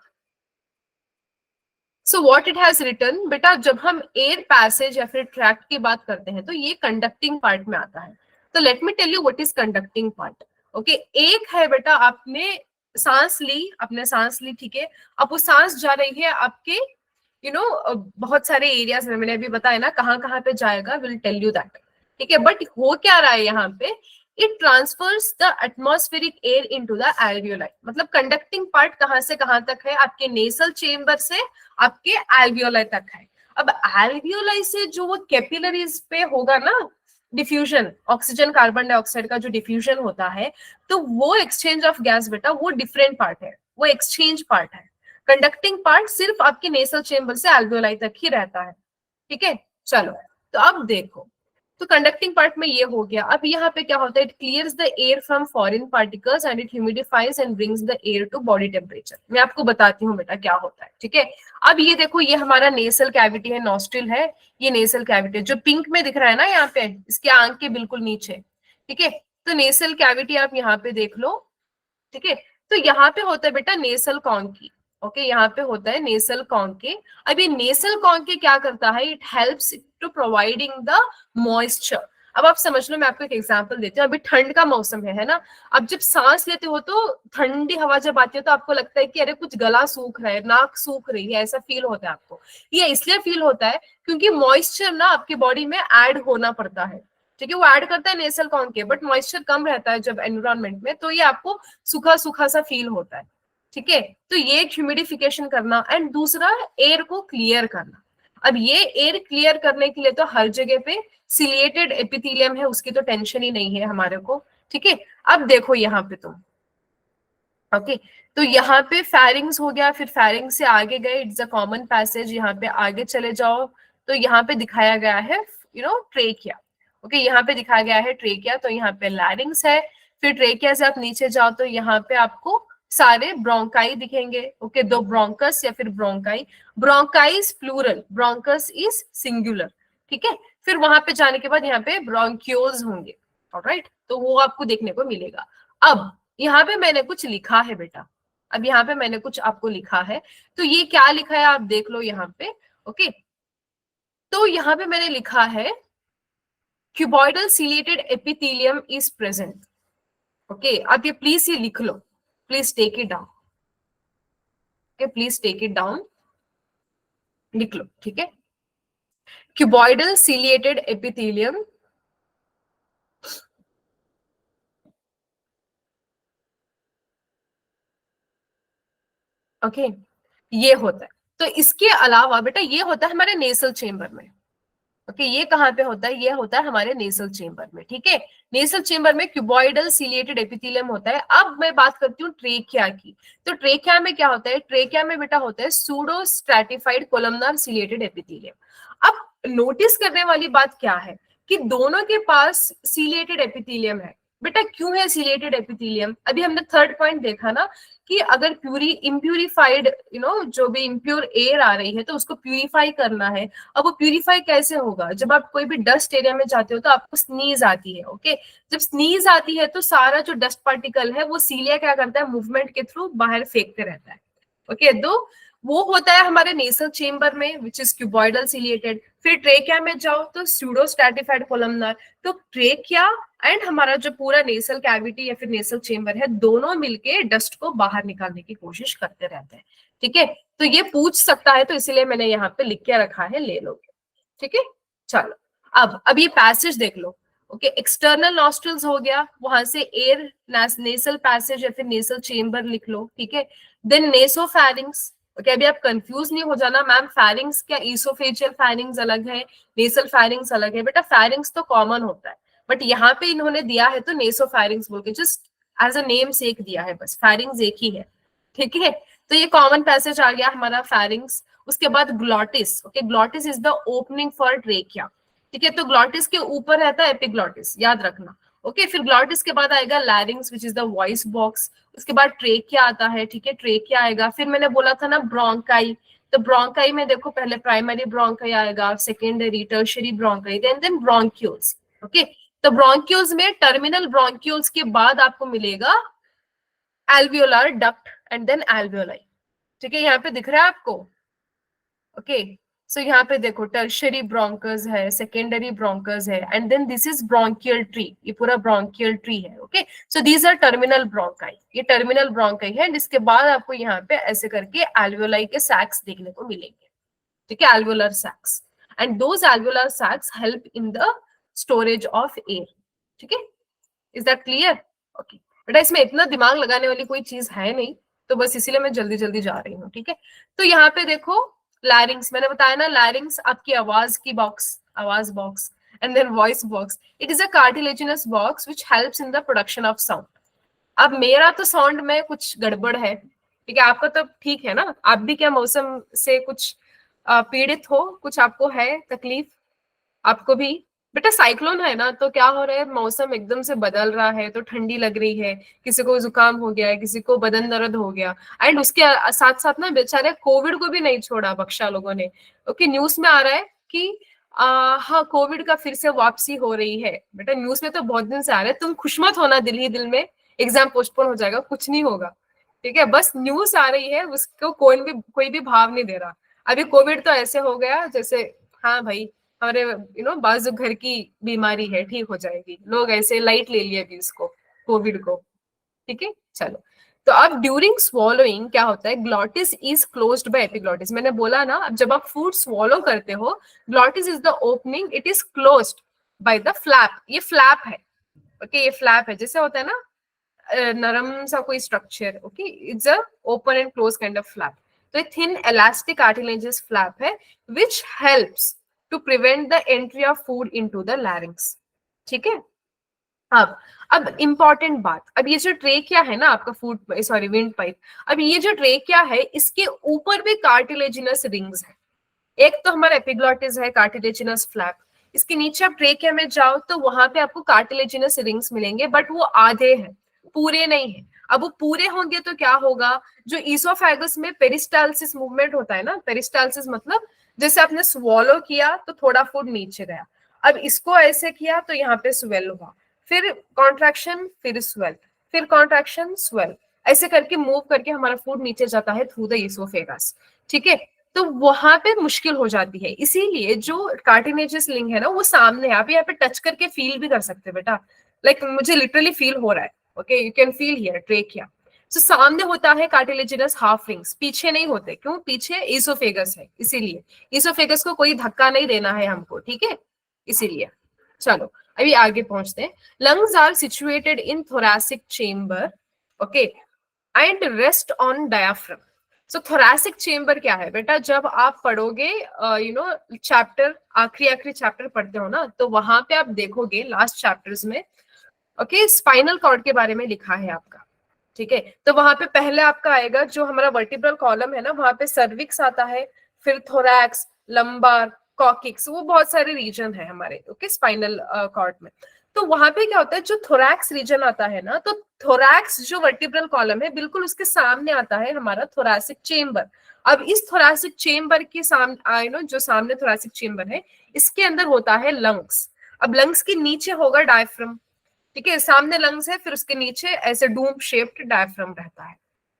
So what it has return, बेटा जब हम एयर पैसेज या फिर ट्रैक की बात करते हैं तो ये कंडक्टिंग पार्ट में आता है। तो let me tell you what is conducting part. Okay, एक है बेटा आपने सांस ली, आपने सांस ली, ठीक है, अब वो सांस जा रही है आपके बहुत सारे एरियाज में, मैंने अभी बताया ना कहाँ कहाँ पे जाएगा, विल टेल यू दैट। ठीक है, बट हो क्या रहा है यहाँ पे, it transverse the atmospheric air into the alveoli. मतलब कंडक्टिंग पार्ट कहाँ से कहाँ तक है, आपके नेसल चेम्बर से आपके एल्वियोलाई तक है। अब एल्वियोलाई से जो वो कैपिलरीज पे होगा ना डिफ्यूजन, ऑक्सीजन कार्बन डाइऑक्साइड का जो डिफ्यूजन होता है, तो वो एक्सचेंज ऑफ गैस बेटा वो डिफरेंट पार्ट है, वो एक्सचेंज पार्ट है। कंडक्टिंग पार्ट सिर्फ आपके नेसल चेम्बर से एल्वियोलाई तक ही रहता है। ठीक है, चलो तो अब देखो, तो कंडक्टिंग पार्ट में ये हो गया। अब यहाँ पे क्या होता है, it clears the air from foreign particles and it humidifies and brings the air to body temperature. मैं आपको बताती हूँ बेटा क्या होता है। ठीक है, अब ये देखो, ये हमारा नेसल कैविटी है, नॉस्ट्रिल है, ये नेसल कैविटी जो पिंक में दिख रहा है ना यहाँ पे, इसके आंख के बिल्कुल नीचे। ठीक है, तो नेसल कैविटी आप यहाँ पे देख लो। ठीक है, तो यहाँ पे होता है बेटा नेसल कॉन्की। ओके, यहाँ पे होता है नेसल कॉन्के। अब ये नेसल कॉन्के क्या करता है, it helps to providing the moisture. अब आप समझ लो, मैं आपको एक एग्जांपल देती हूँ। अभी ठंड का मौसम है ना, अब जब सांस लेते हो तो ठंडी हवा जब आती है तो आपको लगता है कि अरे कुछ गला सूख रहा है, नाक सूख रही है, ऐसा फील होता है आपको। ये इसलिए फील होता है क्योंकि मॉइस्चर ना आपकी बॉडी में ऐड होना पड़ता है। ठीक है, वो ऐड करता है नेसल कॉन्के, बट मॉइस्चर कम रहता है जब एनवायरमेंट में, तो ये आपको सूखा सूखा सा फील होता है। ठीक है, तो ये ह्यूमिडिफिकेशन करना एंड दूसरा एयर को क्लियर करना। अब ये एयर क्लियर करने के लिए तो हर जगह पे सिलिएटेड एपिथेलियम है, उसकी तो टेंशन ही नहीं है हमारे को। ठीक है, अब देखो यहाँ पे तुम, ओके, तो यहाँ पे फेरिंग्स हो गया, फिर फेरिंग से आगे गए, इट्स अ कॉमन पैसेज, यहाँ पे आगे चले जाओ तो यहाँ पे दिखाया गया है ट्रेकिया। ओके, यहाँ पे दिखाया गया है ट्रेकिया, तो यहाँ पे लैरिंग्स है। फिर ट्रेकिया से आप नीचे जाओ तो यहाँ पे आपको सारे ब्रोंकाई दिखेंगे। ओके, दो ब्रोंकस या फिर bronchi. Bronchi is plural, bronchus is singular. ठीक है, फिर वहां पे जाने के बाद यहाँ पे ब्रोंक्यूल्स होंगे। ऑलराइट, तो वो आपको देखने को मिलेगा। अब यहाँ पे मैंने कुछ लिखा है बेटा, अब यहाँ पे मैंने कुछ आपको लिखा है, तो ये क्या लिखा है आप देख लो यहाँ पे। ओके, तो यहाँ पे मैंने लिखा है cuboidal ciliated epithelium is present. Okay, अब ये प्लीज ये लिख लो, please take it down. Okay, please take it down, लिख लो, ठीक है। क्यूबॉइडल सीलिएटेड एपिथेलियम, ओके, ये होता है। तो इसके अलावा बेटा ये होता है हमारे नेसल चेम्बर में। ओके, ये कहाँ पे होता है, ये होता है हमारे नेसल चेम्बर में, ठीक है। नेसल चेम्बर में क्यूबॉइडल सीलिएटेड एपिथेलियम होता है। अब मैं बात करती हूँ ट्रेकिया की। तो ट्रेकिया में क्या होता है, ट्रेकिया में बेटा होता है pseudo stratified columnar ciliated epithelium. अब नोटिस करने वाली बात क्या है कि दोनों के पास सीलिएटेड एपिथेलियम है। बेटा क्यों है सीलिएटेड एपिथेलियम, अभी हमने थर्ड पॉइंट देखा ना कि अगर इम्प्यूरिफाइड जो भी इम्प्योर एयर आ रही है तो उसको प्यूरिफाई करना है। अब वो प्यूरिफाई कैसे होगा, जब आप कोई भी डस्ट एरिया में जाते हो तो आपको स्नीज आती है। ओके, जब स्नीज आती है तो सारा जो डस्ट पार्टिकल है वो सीलिया क्या करता है, मूवमेंट के थ्रू बाहर फेंकते रहता है। ओके, तो वो होता है हमारे नेसल चेम्बर में विच इज क्यूबॉइडल सीलिएटेड। फिर ट्रेकिया में जाओ तो स्यूडो स्ट्रैटिफाइड कोलमनार। तो ट्रेकिया एंड हमारा जो पूरा नेसल कैविटी या फिर नेसल चेम्बर है, दोनों मिलके डस्ट को बाहर निकालने की कोशिश करते रहते हैं, ठीक है। तो ये पूछ सकता है, तो इसीलिए मैंने यहाँ पे लिख के रखा है, ले लोगे, ठीक है। चलो, अब ये पैसेज देख लो। ओके, एक्सटर्नल नॉस्ट्रल्स हो गया, वहां से एयर नेसल पैसेज या फिर नेसल चेम्बर लिख लो, ठीक है। देन नेसोफैरिंग्स। ओके, अभी आप कंफ्यूज नहीं हो जाना मैम, फैरिंग्स क्या ईसोफेजियल फैरिंग्स अलग है, नेसल फैरिंग्स अलग है। बेटा फैरिंग्स तो कॉमन होता है, बट यहाँ पे इन्होंने दिया है तो नेसोफैरिंग्स बोल के just as a namesake दिया है, बस फैरिंग्स एक ही है, ठीक है। तो ये कॉमन पैसेज आ गया हमारा फैरिंग्स। उसके बाद glottis. Okay, glottis is the opening for trachea, ठीक है। तो ग्लॉटिस के ऊपर रहता है एपिग्लॉटिस, याद रखना। ओके, फिर ग्लॉटिस के बाद आएगा लैरिंग्स which is the voice box. उसके बाद ट्रेकिया आता है, ठीक है, ट्रेकिया आएगा। फिर मैंने बोला था ना ब्रोंकाई, तो ब्रोंकाई में देखो पहले प्राइमरी ब्रोंकाई आएगा, secondary tertiary bronchi, then bronchioles. Okay, तो ब्रोंक्यूल्स में टर्मिनल ब्रोंक्यूल्स के बाद आपको मिलेगा alveolar duct and then alveoli, ठीक है। यहाँ पे दिख रहा है आपको। ओके, सो यहाँ पे देखो टर्शियरी ब्रोंकस है, सेकेंडरी ब्रोंकस है, and then this is bronchial tree, ये पूरा ब्रोंकियल ट्री है। Okay, so these are terminal bronchi, ये टर्मिनल ब्रोंकाई है। जिसके बाद आपको यहाँ पे ऐसे करके एल्वियोलाई के सैक्स देखने को मिलेंगे, ठीक है, alveolar sacs. And those alveolar sacs help in the storage of air, ठीक है। Is that clear? ओके बेटा, इसमें इतना दिमाग लगाने वाली कोई चीज है नहीं, तो बस इसीलिए मैं जल्दी जल्दी जा रही हूँ, ठीक है। तो यहाँ पे देखो लैरिंग्स, मैंने बताया ना लैरिंग्स आपकी आवाज की बॉक्स, आवाज box, and then voice box. It is a cartilaginous box which helps in the production of sound. अब मेरा तो साउंड में कुछ गड़बड़ है, ठीक है, आपका तो ठीक है ना। आप भी क्या मौसम से कुछ पीड़ित हो, कुछ आपको है तकलीफ, आपको भी? बेटा साइक्लोन है ना, तो क्या हो रहा है, मौसम एकदम से बदल रहा है, तो ठंडी लग रही है, किसी को जुकाम हो गया है, किसी को बदन दर्द हो गया। एंड उसके साथ साथ ना बेचारे कोविड को भी नहीं छोड़ा बख्शा लोगों ने। ओके, न्यूज में आ रहा है कि हाँ कोविड का फिर से वापसी हो रही है। बेटा न्यूज में तो बहुत दिन से आ रहा है, तुम खुश मत होना दिल ही दिल में, एग्जाम पोस्टपोन हो जाएगा, कुछ नहीं होगा, ठीक है। बस न्यूज आ रही है, उसको कोई भी भाव नहीं दे रहा। अभी कोविड तो ऐसे हो गया जैसे हाँ भाई हमारे बाजू घर की बीमारी है, ठीक हो जाएगी, लोग ऐसे लाइट ले लिए अभी इसको, कोविड को, ठीक है। चलो, तो अब ड्यूरिंग स्वॉलोइंग क्या होता है, glottis is closed by epiglottis. मैंने बोला ना, अब जब आप फूड स्वॉलो करते हो, glottis is the opening, it is closed by the flap. ये फ्लैप है, ओके, ये फ्लैप है, जैसे होता है ना नरम सा कोई structure. Okay, it's a open and close kind of flap. तो थिन इलास्टिक कार्टिलेजियस फ्लैप है which helps to prevent the entry of food into the larynx, ठीक है। अब इंपॉर्टेंट बात, अब ये जो ट्रेकिया है ना आपका फूड सॉरी विंड पाइप, अब ये जो ट्रेकिया है इसके ऊपर भी कार्टिलेजिनस रिंग्स है। एक तो हमारा एपिग्लॉटिस है, कार्टिलेजिनस फ्लैप। इसके नीचे आप ट्रेकिया में जाओ तो वहां पे आपको कार्टिलेजिनस रिंग्स मिलेंगे, बट वो आधे हैं, पूरे नहीं है। अब वो पूरे होंगे तो क्या होगा, जो ईसोफेगस में पेरिस्टालसिस मूवमेंट होता है ना, पेरिस्टालसिस मतलब जैसे आपने स्वॉलो किया तो थोड़ा फूड नीचे गया, अब इसको ऐसे किया तो यहाँ पे स्वेल हुआ, फिर कॉन्ट्रैक्शन, फिर स्वेल, फिर कॉन्ट्रैक्शन, स्वेल, ऐसे करके मूव करके हमारा फूड नीचे जाता है थ्रू द इसोफेगस, ठीक है। तो वहां पे मुश्किल हो जाती है, इसीलिए जो कार्टिनेजियस लिंग है ना वो सामने है, आप यहाँ पे टच करके फील भी कर सकते हैं बेटा, लाइक मुझे लिटरली फील हो रहा है, okay, you can feel here trachea. तो सामने होता है कार्टिलेजिनस हाफ रिंग्स, पीछे नहीं होते, क्यों, पीछे इसोफेगस है, इसीलिए इसोफेगस को कोई धक्का नहीं देना है हमको, ठीक है, इसीलिए। चलो अभी आगे पहुंचते हैं। Lungs are situated in thoracic chamber, okay, and rest on diaphragm. So thoracic chamber क्या है बेटा, जब आप पढ़ोगे यू नो चैप्टर, आखिरी आखिरी चैप्टर पढ़ते हो ना, तो वहां पे आप देखोगे लास्ट चैप्टर्स में, ओके, स्पाइनल कॉर्ड के बारे में लिखा है आपका, ठीक है। तो वहां पे पहले आपका आएगा जो हमारा वर्टिब्रल कॉलम है ना, वहां पे सर्विक्स आता है, फिर थोरैक्स, लंबार, कॉकिक्स, वो बहुत सारे रीजन है हमारे, ओके, स्पाइनल कॉर्ड में। तो वहां पे क्या होता है, जो थोरैक्स रीजन आता है ना, तो थोरैक्स जो वर्टिब्रल कॉलम है बिल्कुल उसके सामने आता है हमारा थोरैसिक चेम्बर। अब इस थोरैसिक चेम्बर के सामने यू नो जो सामने थोरैसिक चेम्बर है, इसके अंदर होता है लंग्स। अब लंग्स के नीचे होगा डायफ्राम, ठीक है, सामने लंग्स है, फिर उसके नीचे ऐसे डूम शेप्ड डायफ्राम रहता है,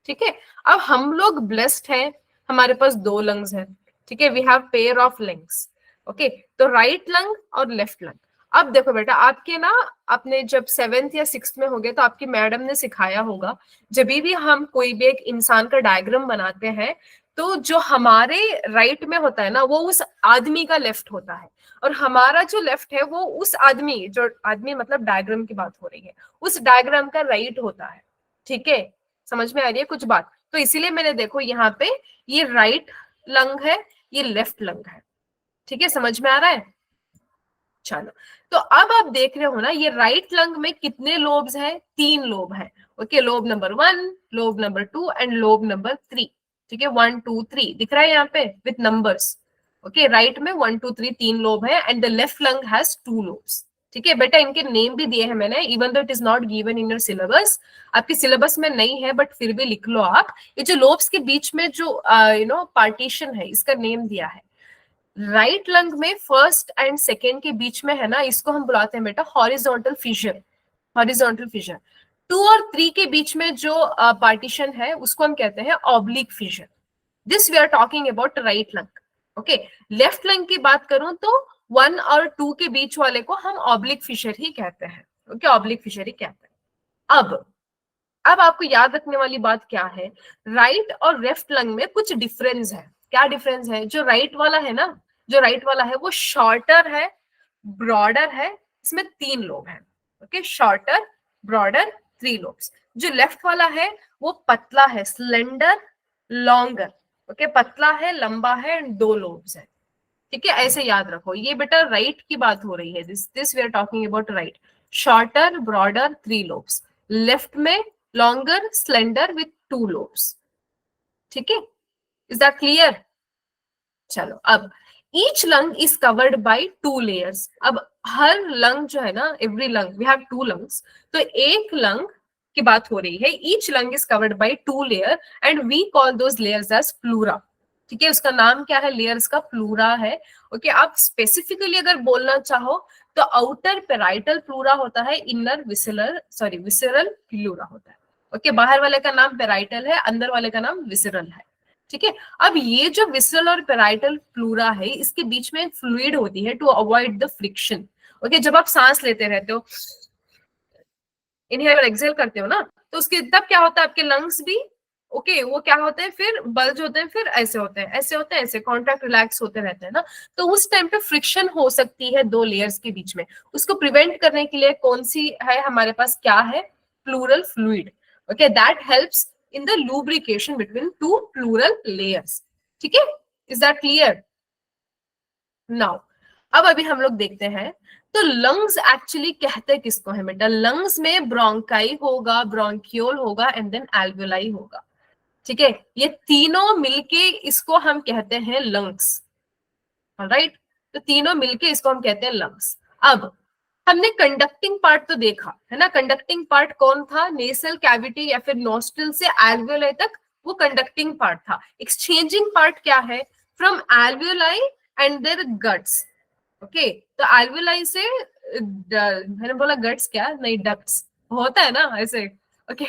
ठीक है। अब हम लोग ब्लेस्ड हैं, हमारे पास दो लंग्स हैं, ठीक है, we have pair of lungs, okay. तो राइट लंग और लेफ्ट लंग। अब देखो बेटा, आपके ना अपने जब 7th या 6th में हो गए तो आपकी मैडम ने सिखाया होगा, जब भी हम कोई भी एक इंसान का डायग्राम बनाते हैं, तो जो हमारे राइट में होता है ना वो उस आदमी का लेफ्ट होता है, और हमारा जो लेफ्ट है वो उस आदमी, जो आदमी मतलब डायग्राम की बात हो रही है, उस डायग्राम का राइट होता है, ठीक है। समझ में आ रही है कुछ बात? तो इसीलिए मैंने देखो यहाँ पे ये राइट लंग है, ये लेफ्ट लंग है, ठीक है, समझ में आ रहा है? चलो, तो अब आप देख रहे हो ना, ये राइट लंग में कितने लोब्स हैं? 3 लोब है, okay, lobe number 1, lobe number 2 and lobe number 3, ठीक है, 1 2 3 दिख रहा है यहाँ पे विथ नंबर्स, ओके। राइट में 1 2 3 3 लोब है, and the left lung has 2 lobes, ठीक है बेटा। इनके नेम भी दिए हैं मैंने, even though it is not given in your syllabus, आपके सिलेबस में नहीं है, बट फिर भी लिख लो आप। ये जो लोब्स के बीच में जो यू नो पार्टीशन है, इसका नेम दिया है। राइट लंग में फर्स्ट एंड सेकेंड के बीच में है ना, इसको हम बुलाते हैं बेटा हॉरिजॉन्टल फिशर, हॉरिजॉन्टल फिशर। 2 और 3 के बीच में जो पार्टीशन है उसको हम कहते हैं oblique fissure. This we are talking about right lung, okay. Left lung की बात करूं तो 1 और 2 के बीच वाले को हम ऑब्लिक फिशर ही कहते हैं, ओके, ऑब्लिक फिशर ही कहते हैं। अब आपको याद रखने वाली बात क्या है, राइट और लेफ्ट लंग में कुछ डिफरेंस है। क्या डिफरेंस है? जो राइट वाला है ना, जो राइट वाला है वो शॉर्टर है, ब्रॉडर है, इसमें 3 लोब हैं, ओके, शॉर्टर, ब्रॉडर, 3 लोब्स। जो लेफ्ट वाला है वो पतला है, स्लेंडर, लॉन्गर, ओके, पतला है, लंबा है, 2 लोब्स है, ठीक है, ऐसे याद रखो। ये बेटा राइट की बात हो रही है, this we are talking about right, shorter, broader, 3 lobes. Left में लॉन्गर, स्लेंडर विथ 2 लोब्स, ठीक है, इज दैट क्लियर? चलो, अब each lung is covered by 2 layers. अब हर लंग जो है ना, every lung we have 2 lungs, तो एक लंग की बात हो रही है, each lung is covered by 2 layer and we call those layers as pleura, ठीक है, उसका नाम क्या है? लेयर्स का प्लूरा है, ओके। आप स्पेसिफिकली अगर बोलना चाहो तो आउटर पेराइटल प्लूरा होता है, इनर विसरल प्लूरा होता है, ओके। बाहर वाले का नाम पेराइटल है, अंदर वाले का नाम विसरल है, ठीक है। अब ये जो विसरल और पेराइटल प्लूरा है, इसके बीच में एक फ्लूइड होती है to avoid the friction, okay. जब आप सांस लेते रहते हो, इनहेल और एक्सहेल करते हो ना, तो उसके तब क्या होता है, आपके लंग्स भी, ओके, वो क्या होते हैं, फिर बल्ज होते हैं, फिर ऐसे होते हैं, ऐसे होते हैं, ऐसे कॉन्ट्रैक्ट रिलैक्स होते रहते हैं ना, तो उस टाइम पे फ्रिक्शन हो सकती है 2 लेयर्स के बीच में। उसको प्रिवेंट करने के लिए कौन सी है हमारे पास, क्या है? Pleural fluid, okay, that helps in the lubrication between 2 pleural layers, ठीक है, इज दैट क्लियर? नाउ अब अभी हम लोग देखते हैं, तो लंग्स एक्चुअली कहते किसको है बेटा? लंग्स में ब्रोंकाई होगा, ब्रोंक्यूल होगा, एंड देन एल्वेलाई होगा, ठीक है। ये तीनों मिलके इसको हम कहते हैं लंग्स, राइट। तो तीनों मिलके इसको हम कहते हैं लंग्स। अब हमने कंडक्टिंग पार्ट तो देखा है ना, कंडक्टिंग पार्ट कौन था? नेसल कैविटी या फिर नोस्ट्रिल से एल्वियोलाई तक वो कंडक्टिंग पार्ट था। एक्सचेंजिंग पार्ट क्या है? From alveoli and their guts, okay. तो एल्वियोलाई से मैंने बोला गट्स क्या, नहीं डक्ट्स होता है ना ऐसे, ओके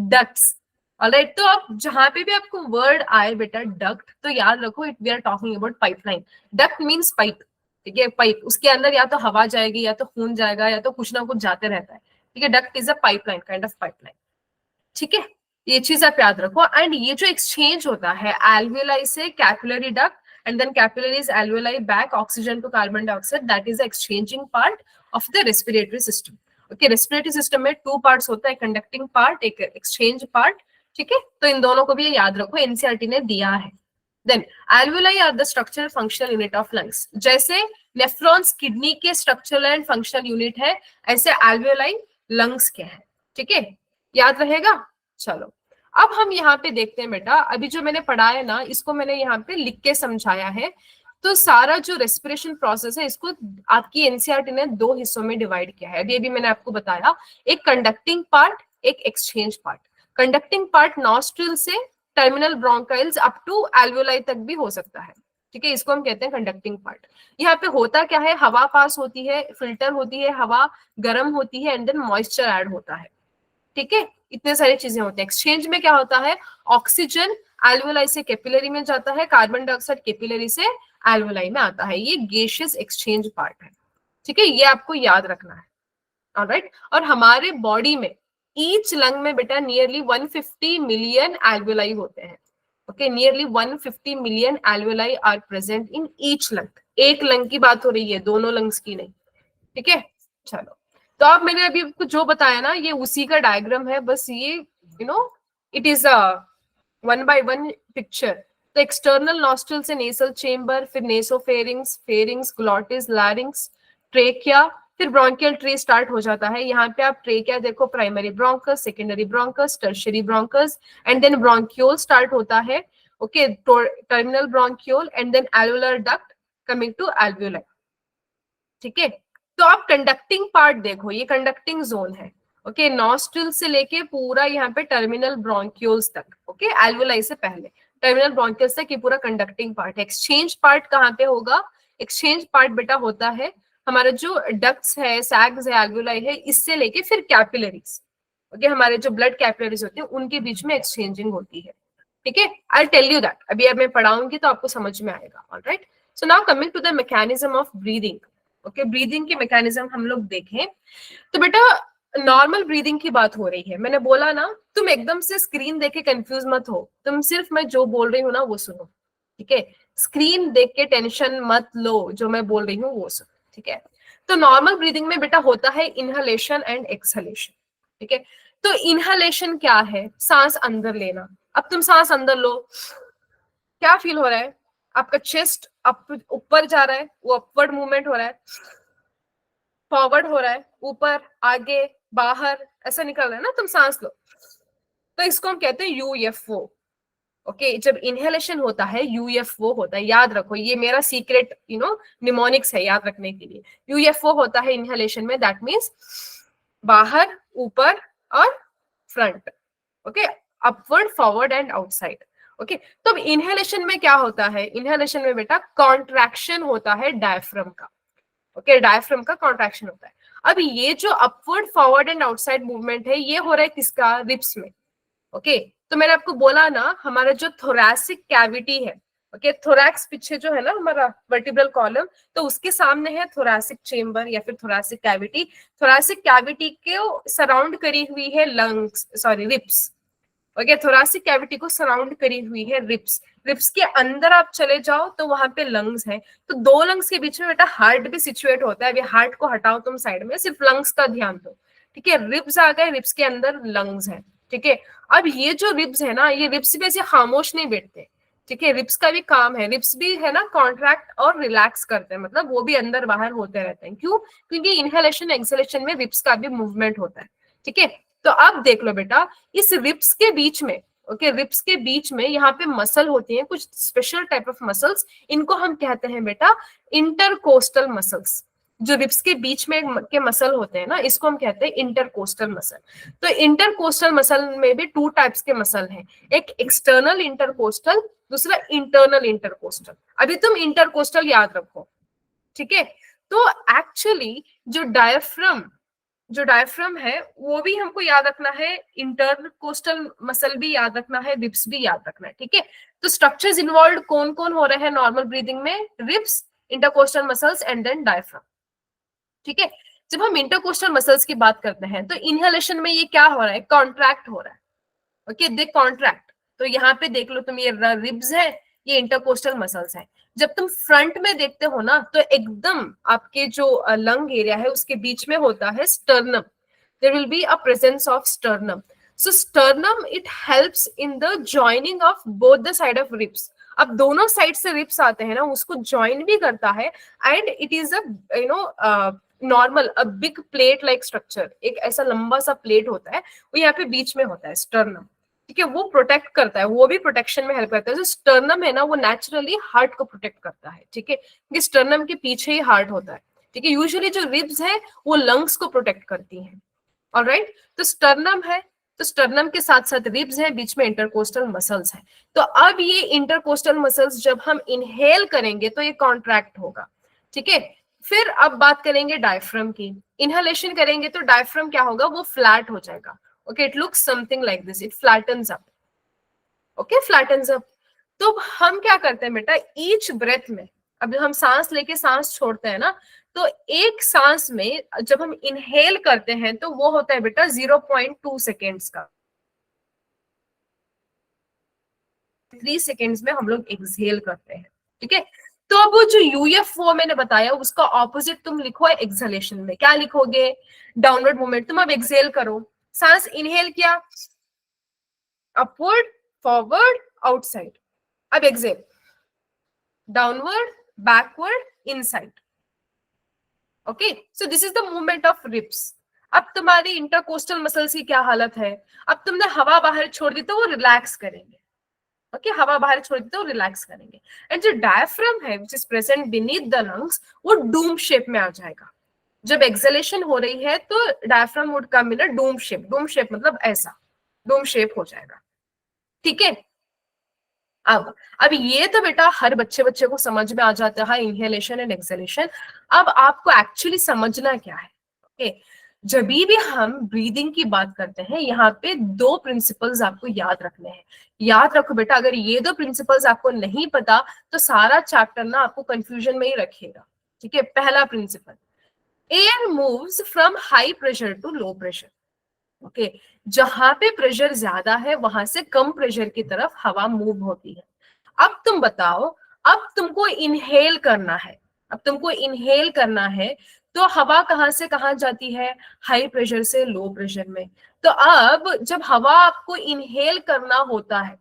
डक्ट्स। ऑलराइट, तो अब जहां पे भी आपको वर्ड आए बेटा डक्ट, तो याद रखो it we are talking about pipeline. Duct means pipe, ठीक है, पाइप, उसके अंदर या तो हवा जाएगी या तो खून जाएगा या तो कुछ ना कुछ जाते रहता है, ठीक है। Duct is a pipeline, kind of pipeline, ठीक है। ये चीज आप याद रखो। एंड ये जो एक्सचेंज होता है एल्वियोलाई से capillary duct, and then capillaries alveoli back oxygen to carbon dioxide, that is the exchanging part of the respiratory system. Okay, respiratory system में टू पार्ट्स होता है, कंडक्टिंग पार्ट, एक एक्सचेंज पार्ट, ठीक है। तो इन दोनों को भी याद रखो, एनसीईआरटी ने दिया है। Then alveoli are the structural functional unit of lungs. जैसे नेफ्रॉन्स किडनी के स्ट्रक्चरल एंड फंक्शनल यूनिट है, ऐसे एल्वियोलाई लंग्स के हैं, ठीक है, याद रहेगा। चलो अब हम यहाँ पे देखते हैं बेटा, अभी जो मैंने पढ़ा है ना, इसको मैंने यहाँ पे लिख के समझाया है। तो सारा जो रेस्पिरेशन प्रोसेस है, इसको आपकी एनसीईआरटी ने दो हिस्सों में डिवाइड किया है। अभी मैंने आपको बताया, एक कंडक्टिंग पार्ट, एक exchange part. Conducting part nostril से टर्मिनल ब्रोंकाइल्स अप टू एल्वियोलाई तक भी हो सकता है, ठीक है, इसको हम कहते हैं कंडक्टिंग पार्ट। यहाँ पे होता क्या है, हवा पास होती है, फिल्टर होती है, हवा गर्म होती है, एंड देन मॉइस्चर ऐड होता है, ठीक है, इतने सारी चीजें होती है। एक्सचेंज में क्या होता है, ऑक्सीजन एल्वियोलाई से कैपिलरी में जाता है, कार्बन डाइऑक्साइड कैपिलरी से एल्वियोलाई में आता है, ये गैसियस एक्सचेंज पार्ट है, ठीक है, ये आपको याद रखना है। ऑलराइट, और हमारे बॉडी में ईच लंग में बेटा नियरली 150 मिलियन एल्वियोलाई होते हैं। Okay, nearly 150 million alveoli are present in each lung. एक लंग की बात हो रही है, दोनों लंग्स की नहीं, ठीक है। चलो, तो आप मैंने अभी आपको जो बताया ना, ये उसी का डायग्राम है, बस ये it is a one by one picture. तो एक्सटर्नल नॉस्ट्रल से नेसल चेम्बर, फिर nasopharynx, pharynx, glottis, larynx, trachea, फिर ब्रोंकियल ट्री स्टार्ट हो जाता है। यहाँ पे आप ट्रेकिया देखो, primary bronchus, secondary bronchus, tertiary bronchus, and then bronchiole start होता है। Okay, terminal bronchiole, and then alveolar duct coming to alveoli, ठीक है। तो आप कंडक्टिंग पार्ट देखो, ये कंडक्टिंग जोन है, ओके, नॉस्ट्रिल से लेके पूरा यहाँ पे टर्मिनल ब्रोंक्यूल्स तक, ओके, एल्वियोलाई से पहले टर्मिनल ब्रोंक्यूल्स तक ये पूरा कंडक्टिंग पार्ट है। एक्सचेंज पार्ट कहाँ पे होगा, एक्सचेंज पार्ट बेटा होता है हमारा जो डक्ट्स है, सैग्स है, एल्वियोलाई है, इससे लेके फिर कैपिलरीज, ओके, हमारे जो ब्लड कैपिलरीज होते हैं उनके बीच में एक्सचेंजिंग होती है, ठीक है। आई टेल यू दैट, अभी अब मैं पढ़ाऊंगी तो आपको समझ में आएगा। Alright, so now coming to the mechanism of breathing. Okay, breathing के मैकेनिज्म हम लोग देखें तो बेटा नॉर्मल ब्रीदिंग की बात हो रही है। मैंने बोला ना, तुम एकदम से स्क्रीन देख के कंफ्यूज मत हो, तुम सिर्फ मैं जो बोल रही हूँ ना वो सुनो, ठीक है। स्क्रीन देख के टेंशन मत लो, जो मैं बोल रही हूँ वो सुनो, ठीक है। तो नॉर्मल ब्रीदिंग में बेटा होता है इनहलेशन एंड एक्सहलेशन, ठीक है। तो इनहलेशन क्या है, सांस अंदर लेना। अब तुम सांस अंदर लो, क्या फील हो रहा है, आपका चेस्ट अप ऊपर जा रहा है, वो अपवर्ड मूवमेंट हो रहा है, फॉरवर्ड हो रहा है, ऊपर, आगे, बाहर, ऐसा निकल रहा है ना, तुम सांस लो, तो इसको हम कहते हैं यूएफओ। ओके, जब इनहेलेशन होता है यूएफओ होता है, याद रखो, ये मेरा सीक्रेट निमोनिक्स है याद रखने के लिए। यूएफओ होता है इनहेलेशन में, दैट मीन्स बाहर, ऊपर और front, okay, upward, forward and outside, okay. तो अब इनहेलेशन में क्या होता है, इनहेलेशन में बेटा कॉन्ट्रैक्शन होता है डायफ्राम का, ओके, डायफ्राम का कॉन्ट्रैक्शन होता है। अब ये जो upward, forward and outside movement है, ये हो रहा है किसका, रिब्स में, ओके। तो मैंने आपको बोला ना, हमारा जो थोरैसिक कैविटी है, ओके, थोरैक्स पीछे जो है ना हमारा वर्टिब्रल कॉलम, तो उसके सामने है थोरैसिक चेम्बर या फिर थोरैसिक कैविटी। थोरैसिक कैविटी को सराउंड करी हुई है lungs, sorry ribs, okay, thoracic cavity को सराउंड करी हुई है रिब्स। रिब्स के अंदर आप चले जाओ तो वहां पे लंग्स है, तो दो लंग्स के बीच में बेटा हार्ट भी सिचुएट होता है। अभी हार्ट को हटाओ तुम साइड में, सिर्फ लंग्स का ध्यान दो, ठीक है। रिब्स आ गए, रिब्स के अंदर लंग्स है, ठीक है। अब ये जो रिब्स है ना, ये रिब्स भी ऐसे खामोश नहीं बैठते, ठीक है, रिब्स का भी काम है, रिब्स भी है ना कॉन्ट्रैक्ट और रिलैक्स करते हैं, मतलब वो भी अंदर बाहर होते रहते हैं। क्यों, क्योंकि इनहेलेशन एक्सहेलेशन में रिब्स का भी मूवमेंट होता है, ठीक है। तो अब देख लो बेटा, इस रिब्स के बीच में, ओके, रिब्स के बीच में यहाँ पे मसल होती है, कुछ स्पेशल टाइप ऑफ मसल्स, इनको हम कहते हैं बेटा इंटरकोस्टल मसल्स। जो रिब्स के बीच में के मसल होते हैं ना, इसको हम कहते हैं इंटरकोस्टल मसल। तो इंटरकोस्टल मसल में भी टू टाइप्स के मसल हैं, एक एक्सटर्नल इंटरकोस्टल, दूसरा इंटरनल इंटरकोस्टल। अभी तुम इंटरकोस्टल याद रखो, ठीक है। तो एक्चुअली जो डायफ्राम है वो भी हमको याद रखना है, इंटरकोस्टल मसल भी याद रखना है, रिब्स भी याद रखना है, ठीक है। तो स्ट्रक्चर्स इन्वॉल्व कौन कौन हो रहे हैं नॉर्मल ब्रीदिंग में? Ribs, intercostal muscles and then diaphragm, ठीक है। जब हम इंटरकोस्टल मसल्स की बात करते हैं तो इनहेलेशन में ये क्या हो रहा है? कॉन्ट्रैक्ट हो रहा है, ओके, दे कॉन्ट्रैक्ट। तो यहाँ पे देख लो तुम, ये रिब्स है, ये इंटरकोस्टल मसल्स है। जब तुम फ्रंट में देखते हो ना तो एकदम आपके जो लंग एरिया है उसके बीच में होता है sternum, there will be a presence of sternum. So sternum it helps in the joining of both the side of ribs. अब दोनों साइड से रिब्स आते हैं ना, उसको ज्वाइन भी करता है, and it is a you know normal a big plate like structure, एक ऐसा लंबा सा प्लेट होता है, वो यहाँ पे बीच में होता है स्टर्नम, ठीक है। वो प्रोटेक्ट करता है, वो भी प्रोटेक्शन में हेल्प करता है। जो स्टर्नम है ना वो नेचुरली हार्ट को प्रोटेक्ट करता है, ठीक है, क्योंकि स्टर्नम के पीछे ही हार्ट होता है, ठीक है। यूजुअली जो रिब्स है वो लंग्स को प्रोटेक्ट करती हैं, ऑलराइट। तो स्टर्नम है, तो स्टर्नम के साथ साथ रिब्स है, बीच में इंटरकोस्टल मसल्स है। तो अब ये इंटरकोस्टल मसल्स जब हम इनहेल करेंगे तो ये कॉन्ट्रैक्ट होगा, ठीक है। फिर अब बात करेंगे डायफ्राम की। इनहेलेशन करेंगे तो डायफ्राम क्या होगा? वो फ्लैट हो जाएगा, okay, it looks something like this, it flattens up, okay, flattens up। तो हम क्या करते हैं बेटा, ईच ब्रेथ में, अब हम सांस लेके सांस छोड़ते हैं ना, तो एक सांस में जब हम इनहेल करते हैं तो वो होता है बेटा 0.2 सेकेंड्स का, 3 सेकेंड्स में हम लोग एक्सहेल करते हैं, ठीक है। तो अब वो जो यूएफओ मैंने बताया उसका ऑपोजिट तुम लिखो एक्सहेलेशन में, क्या लिखोगे? Downward movement. तुम अब एक्सहेल करो, सांस इनहेल किया, अपवर्ड, फॉरवर्ड, आउटसाइड। अब exhale, downward, backward, inside, okay. So this is the movement of ribs. अब तुम्हारी इंटरकोस्टल मसल्स की क्या हालत है? अब तुमने हवा बाहर छोड़ दी तो वो रिलैक्स करेंगे, ओके, हवा बाहर छोड़ दी तो रिलैक्स करेंगे। एंड जो डायफ्राम है which is present beneath the lungs, वो डूम शेप में आ जाएगा। जब एक्सहेलेशन हो रही है तो diaphragm would come in a Doom shape, Doom shape मतलब ऐसा, डूम शेप हो जाएगा, ठीक है। अब ये तो बेटा हर बच्चे को समझ में आ जाता है, इनहेलेशन एंड एक्सहेलेशन। अब आपको एक्चुअली समझना क्या है, ओके। जब भी हम ब्रीदिंग की बात करते हैं यहाँ पे दो प्रिंसिपल्स आपको याद रखने हैं। याद रखो बेटा, अगर ये दो प्रिंसिपल्स आपको नहीं पता तो सारा चैप्टर ना आपको कंफ्यूजन में ही रखेगा, ठीक है। पहला principle, air moves from high pressure to low pressure, okay. जहां पे प्रेशर ज्यादा है वहां से कम प्रेशर की तरफ हवा मूव होती है। अब तुम बताओ, अब तुमको इनहेल करना है, अब तुमको इनहेल करना है तो हवा कहां से कहां जाती है? हाई प्रेशर से लो प्रेशर में। तो अब जब हवा आपको इनहेल करना होता है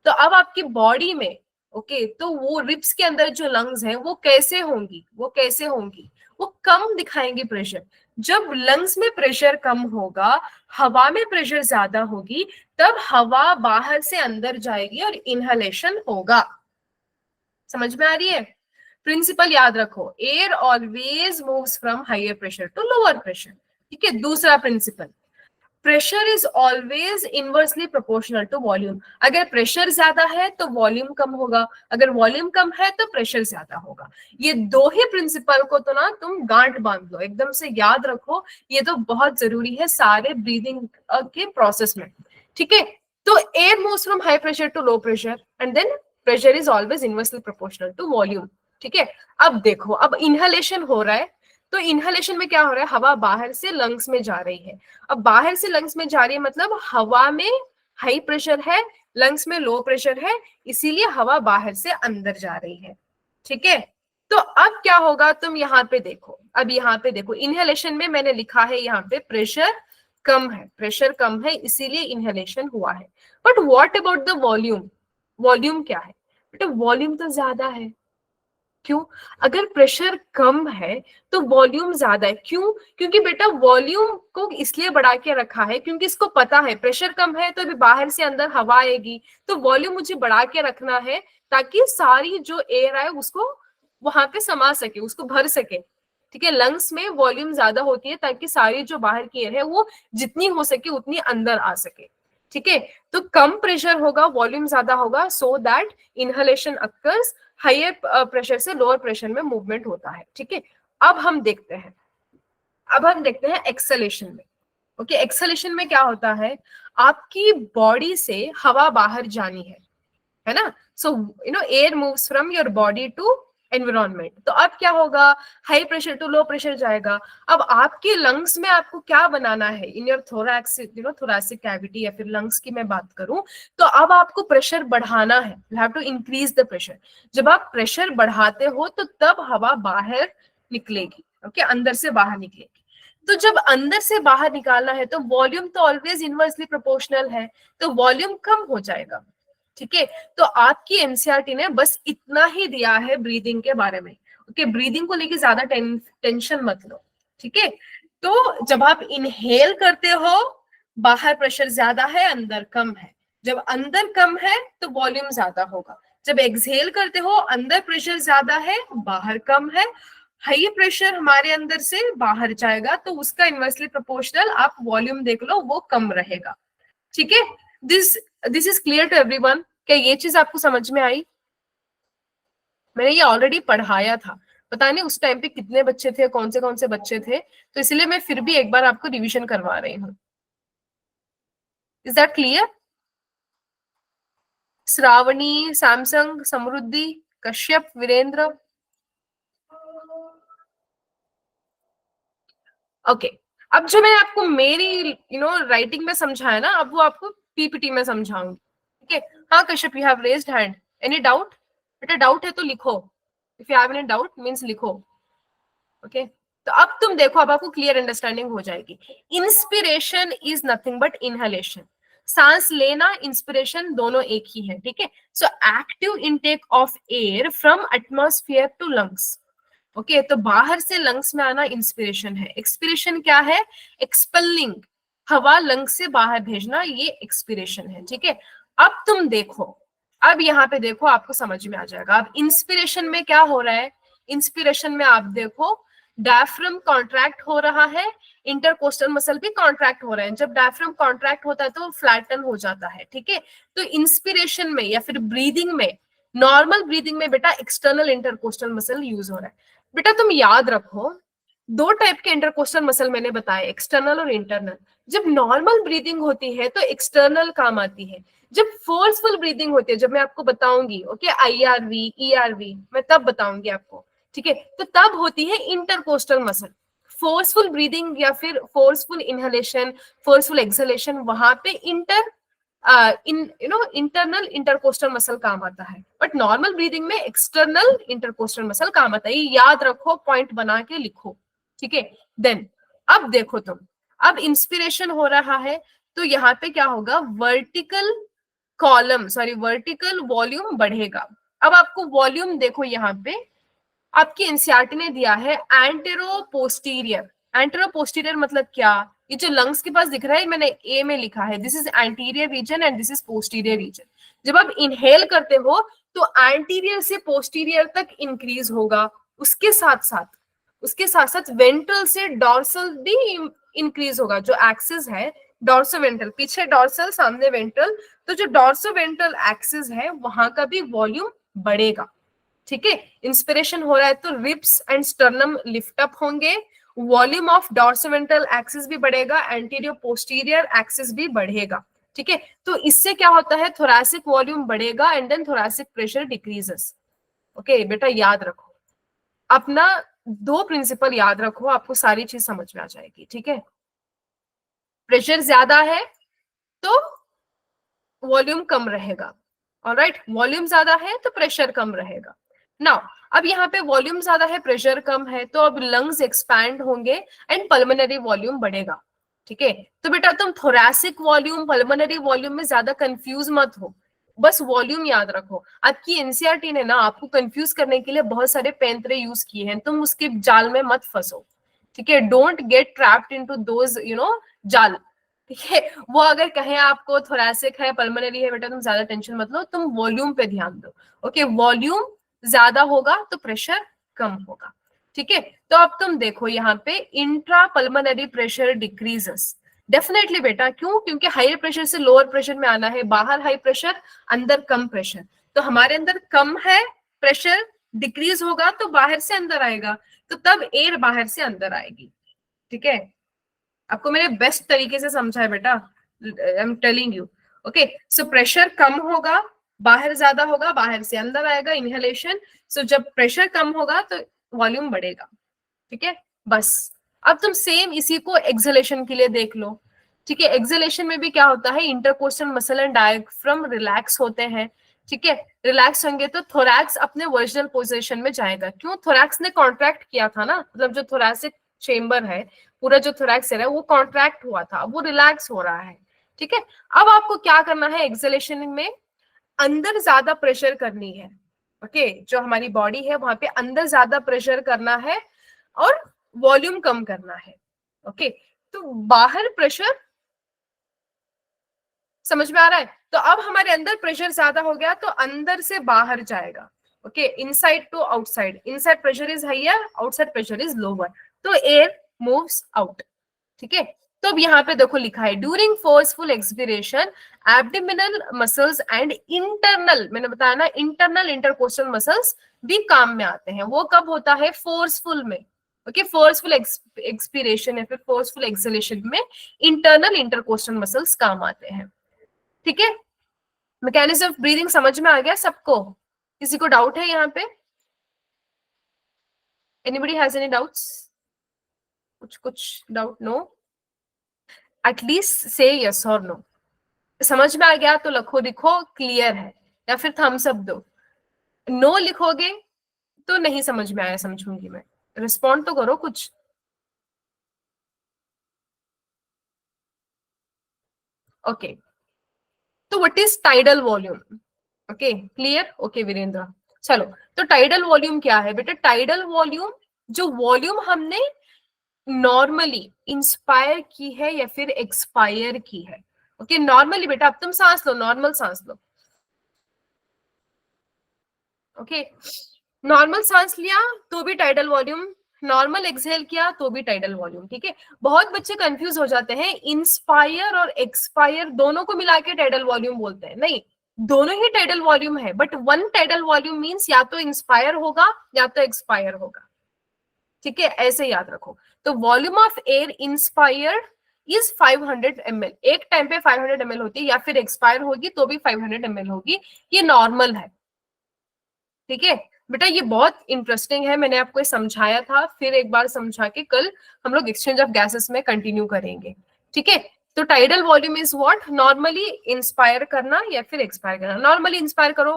तो अब आपकी बॉडी में, ओके, तो वो रिब्स के अंदर जो लंग्स हैं वो कैसे होंगी? वो कैसे होंगी? वो कम दिखाएंगे प्रेशर। जब लंग्स में प्रेशर कम होगा, हवा में प्रेशर ज्यादा होगी, तब हवा बाहर से अंदर जाएगी और इनहेलेशन होगा। समझ में आ रही है? प्रिंसिपल याद रखो, air always moves from higher pressure to lower pressure, ठीक है। दूसरा principle, pressure is always inversely proportional to volume. अगर प्रेशर ज्यादा है तो वॉल्यूम कम होगा, अगर वॉल्यूम कम है तो प्रेशर ज्यादा होगा। ये दो ही प्रिंसिपल को तो ना तुम गांठ बांध लो, एकदम से याद रखो, ये तो बहुत जरूरी है सारे ब्रीदिंग के प्रोसेस में, ठीक है। तो air moves from high pressure to low pressure and then pressure is always inversely proportional to volume, ठीक है। अब देखो, अब इनहेलेशन हो रहा है तो इनहेलेशन में क्या हो रहा है? हवा बाहर से लंग्स में जा रही है। अब बाहर से लंग्स में जा रही है मतलब हवा में हाई प्रेशर है, लंग्स में लो प्रेशर है, इसीलिए हवा बाहर से अंदर जा रही है, ठीक है। तो अब क्या होगा, तुम यहाँ पे देखो, अब यहाँ पे देखो, इनहेलेशन में मैंने लिखा है यहाँ पे प्रेशर कम है, प्रेशर कम है इसीलिए इनहेलेशन हुआ है। But what about the volume? Volume क्या है बेटा? वॉल्यूम तो ज्यादा है। क्यों? अगर प्रेशर कम है तो वॉल्यूम ज्यादा है। क्यों? क्योंकि बेटा वॉल्यूम को इसलिए बढ़ा के रखा है क्योंकि इसको पता है प्रेशर कम है तो अभी बाहर से अंदर हवा आएगी, तो वॉल्यूम मुझे बढ़ा के रखना है ताकि सारी जो एयर आए उसको वहां पे समा सके, उसको भर सके, ठीक है। लंग्स में वॉल्यूम ज्यादा होती है ताकि सारी जो बाहर की एयर है वो जितनी हो सके उतनी अंदर आ सके, ठीक है। तो कम प्रेशर होगा, वॉल्यूम ज्यादा होगा, so that inhalation occurs, higher pressure से लोअर प्रेशर में मूवमेंट होता है, ठीक है। अब हम देखते हैं एक्सलेशन में। ओके, एक्सलेशन में क्या होता है, आपकी बॉडी से हवा बाहर जानी है ना। So air moves from your body to environment. तो अब क्या होगा, high pressure to low pressure जाएगा। अब आपके लंग्स में आपको क्या बनाना है, in your thorax, thoracic cavity या फिर लंग्स की मैं बात करूं, तो अब आपको प्रेशर बढ़ाना है, you have to increase the pressure. जब आप प्रेशर बढ़ाते हो तो तब हवा बाहर निकलेगी, ओके, अंदर से बाहर निकलेगी। तो जब अंदर से बाहर निकालना है तो वॉल्यूम तो ऑलवेज इनवर्सली प्रोपोर्शनल है, तो वॉल्यूम कम हो जाएगा। ठीक है, तो आपकी एनसीईआरटी ने बस इतना ही दिया है ब्रीदिंग के बारे में। ओके, ब्रीदिंग को लेके ज्यादा टेंशन मत लो। ठीक है, तो जब आप इनहेल करते हो, बाहर प्रेशर ज्यादा है, अंदर कम है। जब अंदर कम है तो वॉल्यूम ज्यादा होगा। जब एक्सहेल करते हो, अंदर प्रेशर ज्यादा है, बाहर कम है, हाई प्रेशर हमारे अंदर से बाहर जाएगा, तो उसका इनवर्सली प्रोपोर्शनल आप वॉल्यूम देख लो, वो कम रहेगा। ठीक है, this this is clear to everyone. क्या ये चीज आपको समझ में आई? मैंने ये ऑलरेडी पढ़ाया था, पता नहीं उस टाइम पे कितने बच्चे थे, कौन से बच्चे थे, तो इसलिए मैं फिर भी एक बार आपको रिवीजन करवा रही हूँ। Is that clear? Shravani, Samsung, Samriddhi, Kashyap, Virendra. Okay, अब जो मैं आपको मेरी राइटिंग में समझाया ना, अब वो आपको पीपीटी में समझाऊंगी। ठीक है, हाँ Kashyap, you have raised hand, any doubt? बेटा डाउट है तो लिखो, if you have any doubt means लिखो। ओके, तो अब तुम देखो, अब आपको क्लियर अंडरस्टैंडिंग हो जाएगी। Inspiration is nothing but inhalation. सांस लेना, इंस्पिरेशन, दोनों एक ही है। ठीक है, so active intake of air from atmosphere to lungs. Okay, तो बाहर से लंग्स में आना इंस्पिरेशन है। एक्सपिरेशन क्या है? एक्सपेलिंग, हवा लंग्स से बाहर भेजना, ये एक्सपिरेशन है। ठीक है, अब तुम देखो, अब यहाँ पे देखो, आपको समझ में आ जाएगा। अब इंस्पिरेशन में क्या हो रहा है, इंस्पिरेशन में आप देखो डायफ्राम कॉन्ट्रैक्ट हो रहा है, इंटरकोस्टल मसल भी कॉन्ट्रैक्ट हो रहे हैं। जब डायफ्राम कॉन्ट्रैक्ट होता है तो फ्लैटन हो जाता है। ठीक है, तो इंस्पिरेशन में या फिर ब्रीदिंग में, नॉर्मल ब्रीदिंग में बेटा एक्सटर्नल इंटरकोस्टल मसल यूज हो रहा है। बेटा तुम याद रखो, दो टाइप के इंटरकोस्टल मसल मैंने बताए, एक्सटर्नल और इंटरनल। जब नॉर्मल ब्रीदिंग होती है तो एक्सटर्नल काम आती है। जब फोर्सफुल ब्रीदिंग होती है, जब मैं आपको बताऊंगी, ओके, IRV ERV मैं तब बताऊंगी आपको। ठीक है, तो तब होती है इंटरकोस्टल मसल। फोर्सफुल ब्रीदिंग या फिर फोर्सफुल इनहेलेशन, फोर्सफुल एक्सहेलेशन, वहां पे इंटरनल इंटरकोस्टल मसल काम आता है, बट नॉर्मल ब्रीदिंग में एक्सटर्नल इंटरकोस्टल मसल काम आता है। ये याद रखो, पॉइंट बना के लिखो। ठीक है, देन अब देखो तुम, अब इंस्पिरेशन हो रहा है तो यहाँ पे क्या होगा, vertical column, sorry vertical volume बढ़ेगा। अब आपको वॉल्यूम देखो, यहाँ पे आपकी एनसीईआरटी ने दिया है एंटेरो पोस्टीरियर। एंटेरो पोस्टीरियर मतलब क्या, ये जो लंग्स के पास दिख रहा है, मैंने ए में लिखा है, this is anterior reason and this is posterior reason. जब आप इनहेल करते हो तो एंटीरियर से पोस्टीरियर तक इंक्रीज होगा, उसके साथ साथ वेंट्रल से डॉर्सल भी इंक्रीज होगा। जो एक्सिस है डॉर्सो वेंट्रल, पीछे डॉर्सल सामने वेंट्रल, तो जो डॉर्सो वेंट्रल एक्सिस है वहां का भी वॉल्यूम बढ़ेगा। ठीक है, इंस्पिरेशन हो रहा है तो ribs and sternum lift up होंगे, वॉल्यूम ऑफ डॉर्सोवेंट्रल एक्सिस भी बढ़ेगा, एंटीरियर पोस्टीरियर एक्सिस भी बढ़ेगा। ठीक है, तो इससे क्या होता है, थोरैसिक वॉल्यूम बढ़ेगा and then thoracic pressure decreases. Okay बेटा याद रखो, अपना दो प्रिंसिपल याद रखो, आपको सारी चीज समझ में आ जाएगी। ठीक है, प्रेशर ज्यादा है तो वॉल्यूम कम रहेगा, ऑलराइट, वॉल्यूम ज्यादा है तो प्रेशर कम रहेगा। नाउ अब यहाँ पे वॉल्यूम ज्यादा है, प्रेशर कम है, तो अब लंग्स एक्सपैंड होंगे एंड पल्मोनरी वॉल्यूम बढ़ेगा। ठीक है, तो बेटा तुम थोरैसिक वॉल्यूम पल्मोनरी वॉल्यूम में ज्यादा कंफ्यूज मत हो, बस वॉल्यूम याद रखो। आपकी एनसीईआरटी ने ना आपको कंफ्यूज करने के लिए बहुत सारे पैंतरे यूज किए हैं, तुम उसके जाल में मत फंसो। ठीक है, don't get trapped into those जाल। ठीक है, वो अगर कहें आपको थोरैसिक है पल्मोनरी है, बेटा तुम ज्यादा टेंशन मत लो, तुम वॉल्यूम पे ध्यान दो। ओके, वॉल्यूम ज्यादा होगा तो प्रेशर कम होगा। ठीक है, तो अब तुम देखो यहाँ पे intra pulmonary pressure decreases, definitely बेटा, क्यों, क्योंकि हायर प्रेशर से लोअर प्रेशर में आना है, बाहर हाई प्रेशर, अंदर कम प्रेशर, तो हमारे अंदर कम है प्रेशर डिक्रीज होगा तो बाहर से अंदर आएगा, तो तब एयर बाहर से अंदर आएगी। ठीक है, आपको मैंने बेस्ट तरीके से समझा है बेटा, I am telling you. Okay, so pressure कम होगा, बाहर ज्यादा होगा, बाहर से अंदर आएगा, इनहेलेशन। सो जब प्रेशर कम होगा तो वॉल्यूम बढ़ेगा। ठीक है, बस। अब तुम सेम इसी को एक्सलेशन के लिए देख लो। ठीक है, एक्सलेशन में भी क्या होता है, intercostal muscle and diaphragm relax होते हैं। ठीक है, रिलैक्स होंगे तो थोरैक्स अपने ओरिजिनल पोजीशन में जाएगा। क्यों, थोरैक्स ने कॉन्ट्रैक्ट किया था ना, मतलब जो थोरैसिक चेम्बर है, पूरा जो थोरैक्स है वो कॉन्ट्रैक्ट हुआ था, वो रिलैक्स हो रहा है। ठीक है, अब आपको क्या करना है एक्सलेशन में, अंदर ज्यादा प्रेशर करनी है। ओके, जो हमारी बॉडी है वहां पे अंदर ज्यादा प्रेशर करना है और वॉल्यूम कम करना है। ओके, तो बाहर प्रेशर समझ में आ रहा है, तो अब हमारे अंदर प्रेशर ज्यादा हो गया तो अंदर से बाहर जाएगा। Okay, inside to outside, inside pressure is higher, outside pressure is lower, तो एयर मूव्स आउट। ठीक है, तो अब यहाँ पे देखो लिखा है during forceful expiration abdominal muscles and internal, मैंने बताया ना इंटरनल इंटरकोस्टल मसल्स भी काम में आते हैं। वो कब होता है, फोर्सफुल में। ओके, फोर्सफुल एक्सपिरेशन या फिर फोर्सफुल एक्सलेशन में इंटरनल इंटरकोस्टल मसल्स काम आते हैं। ठीक है, मैकेनिज्म ऑफ ब्रीदिंग समझ में आ गया सबको? किसी को डाउट है यहाँ पे? Anybody has any doubts? कुछ कुछ डाउट? नो, एटलीस्ट से यस और नो। समझ में आ गया तो लिखो, लिखो क्लियर है, या फिर थम्स अप दो। नो लिखोगे तो नहीं समझ में आया समझूंगी मैं। रिस्पॉन्ड तो करो कुछ। ओके, तो what is tidal volume? Okay, clear? Okay Virendra, चलो। तो टाइडल वॉल्यूम क्या है बेटा? टाइडल वॉल्यूम, जो वॉल्यूम हमने नॉर्मली इंस्पायर की है या फिर एक्सपायर की है। ओके, नॉर्मली बेटा, अब तुम सांस लो, नॉर्मल सांस लो। ओके, नॉर्मल सांस लिया तो भी टाइडल वॉल्यूम, नॉर्मल एक्सहेल किया तो भी टाइडल वॉल्यूम। ठीक है, बहुत बच्चे कंफ्यूज हो जाते हैं, इंस्पायर और एक्सपायर दोनों को मिला के टाइडल वॉल्यूम बोलते हैं। नहीं, दोनों ही टाइडल वॉल्यूम है, but one tidal volume means या तो इंस्पायर होगा या तो एक्सपायर होगा। ठीक है, ऐसे याद रखो। तो volume of air inspired is 500 ml, एक टाइम पे 500 ml होती है, या फिर एक्सपायर होगी तो भी 500 ml होगी, ये नॉर्मल है। ठीक है बेटा, ये बहुत इंटरेस्टिंग है, मैंने आपको समझाया था, फिर एक बार समझा के कल हम लोग एक्सचेंज ऑफ गैसेस में कंटिन्यू करेंगे। ठीक है, तो tidal volume is what, normally inspire करना या फिर एक्सपायर करना। नॉर्मली इंस्पायर करो,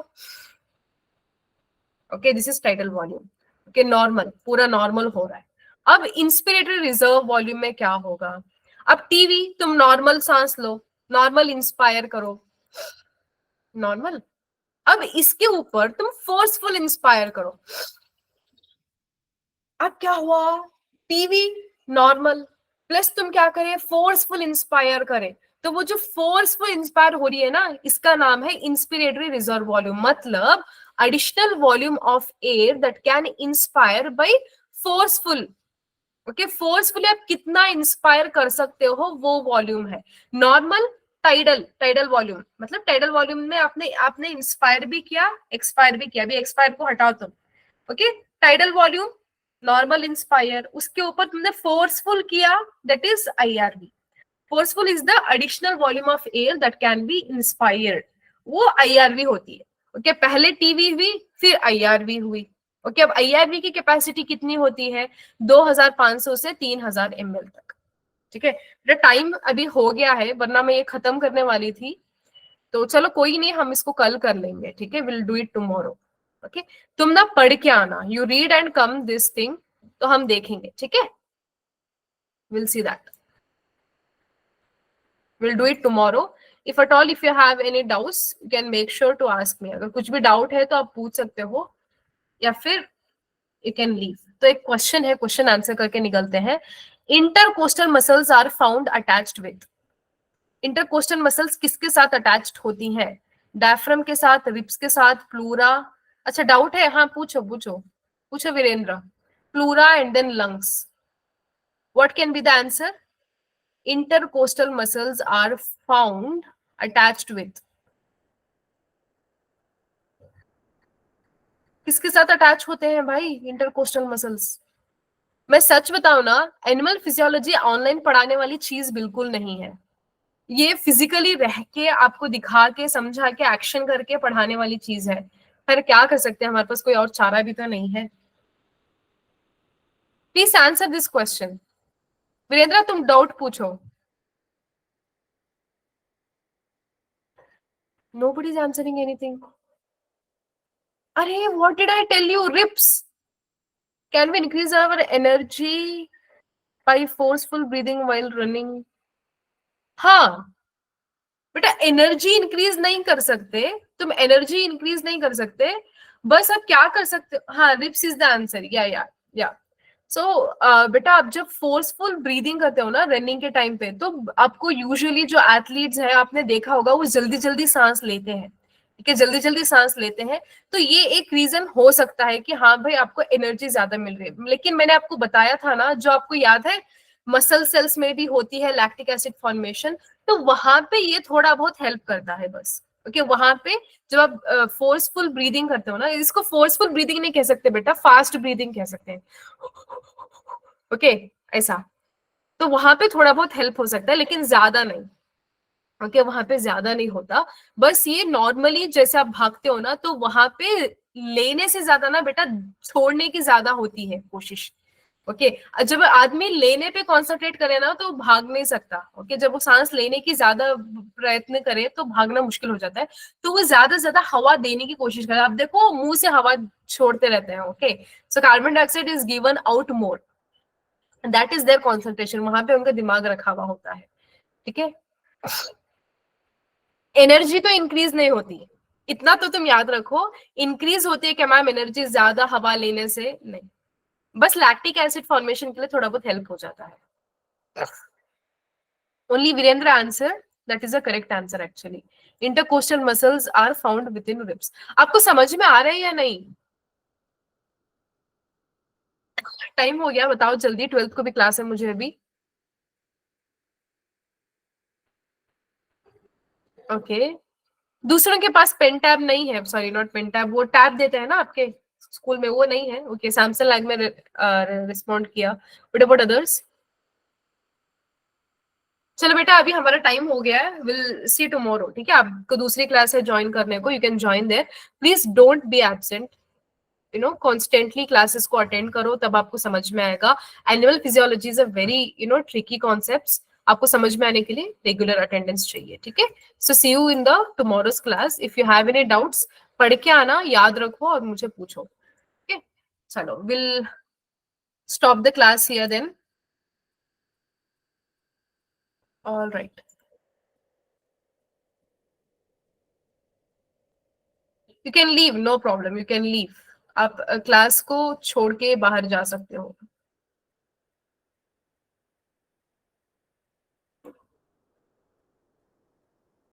okay, this is tidal volume. Okay, normal, पूरा नॉर्मल हो रहा है। अब इंस्पिरेटरी रिजर्व वॉल्यूम में क्या होगा? अब टीवी, तुम नॉर्मल सांस लो, नॉर्मल इंस्पायर करो, नॉर्मल। अब इसके ऊपर तुम फोर्सफुल इंस्पायर करो, अब क्या हुआ? टीवी नॉर्मल, प्लस तुम क्या करें, फोर्सफुल इंस्पायर करें, तो वो जो फोर्सफुल इंस्पायर हो रही है ना, इसका नाम है इंस्पिरेटरी रिजर्व वॉल्यूम, मतलब additional volume of air that can inspire by forceful. Okay, forcefully आप कितना इंस्पायर कर सकते हो वो वॉल्यूम है। नॉर्मल, टाइडल, टाइडल वॉल्यूम मतलब टाइडल वॉल्यूम में आपने आपने इंस्पायर भी किया, एक्सपायर भी किया, अभी एक्सपायर को हटाओ तुम। Okay, tidal volume, normal inspire, उसके ऊपर तुमने फोर्सफुल किया, that is IRV. Forceful is the additional volume of air that can be inspired, वो आईआरवी होती है। ओके, पहले टीवी हुई, फिर आईआरवी हुई। ओके, अब आईआरवी की कैपेसिटी कितनी होती है? 2500 से 3000 ml तक। ठीक है, टाइम अभी हो गया है, वरना मैं ये खत्म करने वाली थी, तो चलो कोई नहीं, हम इसको कल कर लेंगे। ठीक है, will do it tomorrow. Okay, तुम ना पढ़ के आना, you read and come this thing, तो हम देखेंगे। ठीक है, will see that, will do it tomorrow. If at all if you have any doubts you can make sure to ask me, अगर कुछ भी डाउट है तो आप पूछ सकते हो, या फिर यू कैन लीव। तो एक क्वेश्चन है, क्वेश्चन आंसर करके निकलते हैं। Intercostal muscles are found attached with, intercostal muscles किसके साथ अटैच्ड होती हैं? डायफ्राम के साथ, रिब्स के साथ, प्लूरा। अच्छा, डाउट है? हाँ, पूछो पूछो पूछो Virendra. Pleura and then lungs, what can be the answer? Intercostal muscles are found attached with, किसके साथ अटैच होते हैं भाई इंटरकोस्टल मसल्स? मैं सच बताऊं ना, एनिमल फिजियोलॉजी ऑनलाइन पढ़ाने वाली चीज बिल्कुल नहीं है। ये फिजिकली रह के आपको दिखा के समझा के एक्शन करके पढ़ाने वाली चीज है। पर क्या कर सकते हैं, हमारे पास कोई और चारा भी तो नहीं है। Please answer this question. Virendra तुम डाउट पूछो। Nobody is answering anything. अरे what did I tell you, रिप्स can we increase our energy by forceful breathing while running. हाँ बेटा, एनर्जी इंक्रीज नहीं कर सकते। तुम एनर्जी इंक्रीज नहीं कर सकते। बस आप क्या कर सकते हो, हाँ रिप्स इज द आंसर, या सो बेटा, आप जब फोर्सफुल ब्रीदिंग करते हो ना रनिंग के टाइम पे, तो आपको यूजुअली जो एथलीट्स है आपने देखा होगा वो जल्दी जल्दी सांस लेते हैं। ठीक है, जल्दी जल्दी सांस लेते हैं। तो ये एक रीजन हो सकता है कि हाँ भाई आपको एनर्जी ज्यादा मिल रही है। लेकिन मैंने आपको बताया था ना, जो आपको याद है, मसल सेल्स में भी होती है लैक्टिक एसिड फॉर्मेशन। तो वहां पे ये थोड़ा बहुत हेल्प करता है बस। ओके, वहां पे जब आप फोर्सफुल ब्रीदिंग करते हो ना, इसको फोर्सफुल ब्रीदिंग नहीं कह सकते बेटा, फास्ट ब्रीदिंग कह सकते हैं। ओके, ऐसा। तो वहां पे थोड़ा बहुत हेल्प हो सकता है, लेकिन ज्यादा नहीं। ओके, वहां पे ज्यादा नहीं होता। बस ये नॉर्मली जैसे आप भागते हो ना, तो वहां पे लेने से ज्यादा ना बेटा छोड़ने की ज्यादा होती है कोशिश। ओके, जब आदमी लेने पे कंसंट्रेट करे ना तो भाग नहीं सकता। ओके, जब वो सांस लेने की ज्यादा प्रयत्न करे तो भागना मुश्किल हो जाता है। तो वो ज्यादा से ज्यादा हवा देने की कोशिश करे। आप देखो मुंह से हवा छोड़ते रहते हैं। Okay, so carbon dioxide is given out more, that is there concentration, वहां पे उनका दिमाग रखा हुआ होता है। ठीक है, एनर्जी तो इंक्रीज नहीं होती, इतना तो तुम याद रखो। इंक्रीज होती है क्या मैम एनर्जी ज्यादा हवा लेने से? नहीं, बस लैक्टिक एसिड फॉर्मेशन के लिए थोड़ा बहुत हेल्प हो जाता है। Only Virendra answered. That is a correct answer actually. Intercostal muscles are found within ribs. आपको समझ में आ रहा है या नहीं? टाइम हो गया, बताओ जल्दी, 12th को भी क्लास है मुझे अभी। ओके, दूसरों के पास पेन टैब नहीं है, सॉरी नॉट पेन टैब, वो टैब देते हैं ना आपके स्कूल में, वो नहीं है। ओके, सैमसंग लैब में रिस्पॉन्ड किया। But about others? चलो बेटा, अभी हमारा टाइम हो गया है, विल सी टुमारो। ठीक है, आपको दूसरी क्लास है ज्वाइन करने को, you can join there. Please don't be absent, constantly classes को अटेंड करो, तब आपको समझ में आएगा। Animal physiology is a very tricky concept. आपको समझ में आने के लिए रेगुलर अटेंडेंस चाहिए। ठीक है, so see you in the tomorrow's class. If you have any doubts, पढ़ के आना, याद रखो और मुझे पूछो। ठीक है, चलो, will stop the class here then. All right, you can leave, no problem, you can leave. आप क्लास को छोड़ के बाहर जा सकते हो।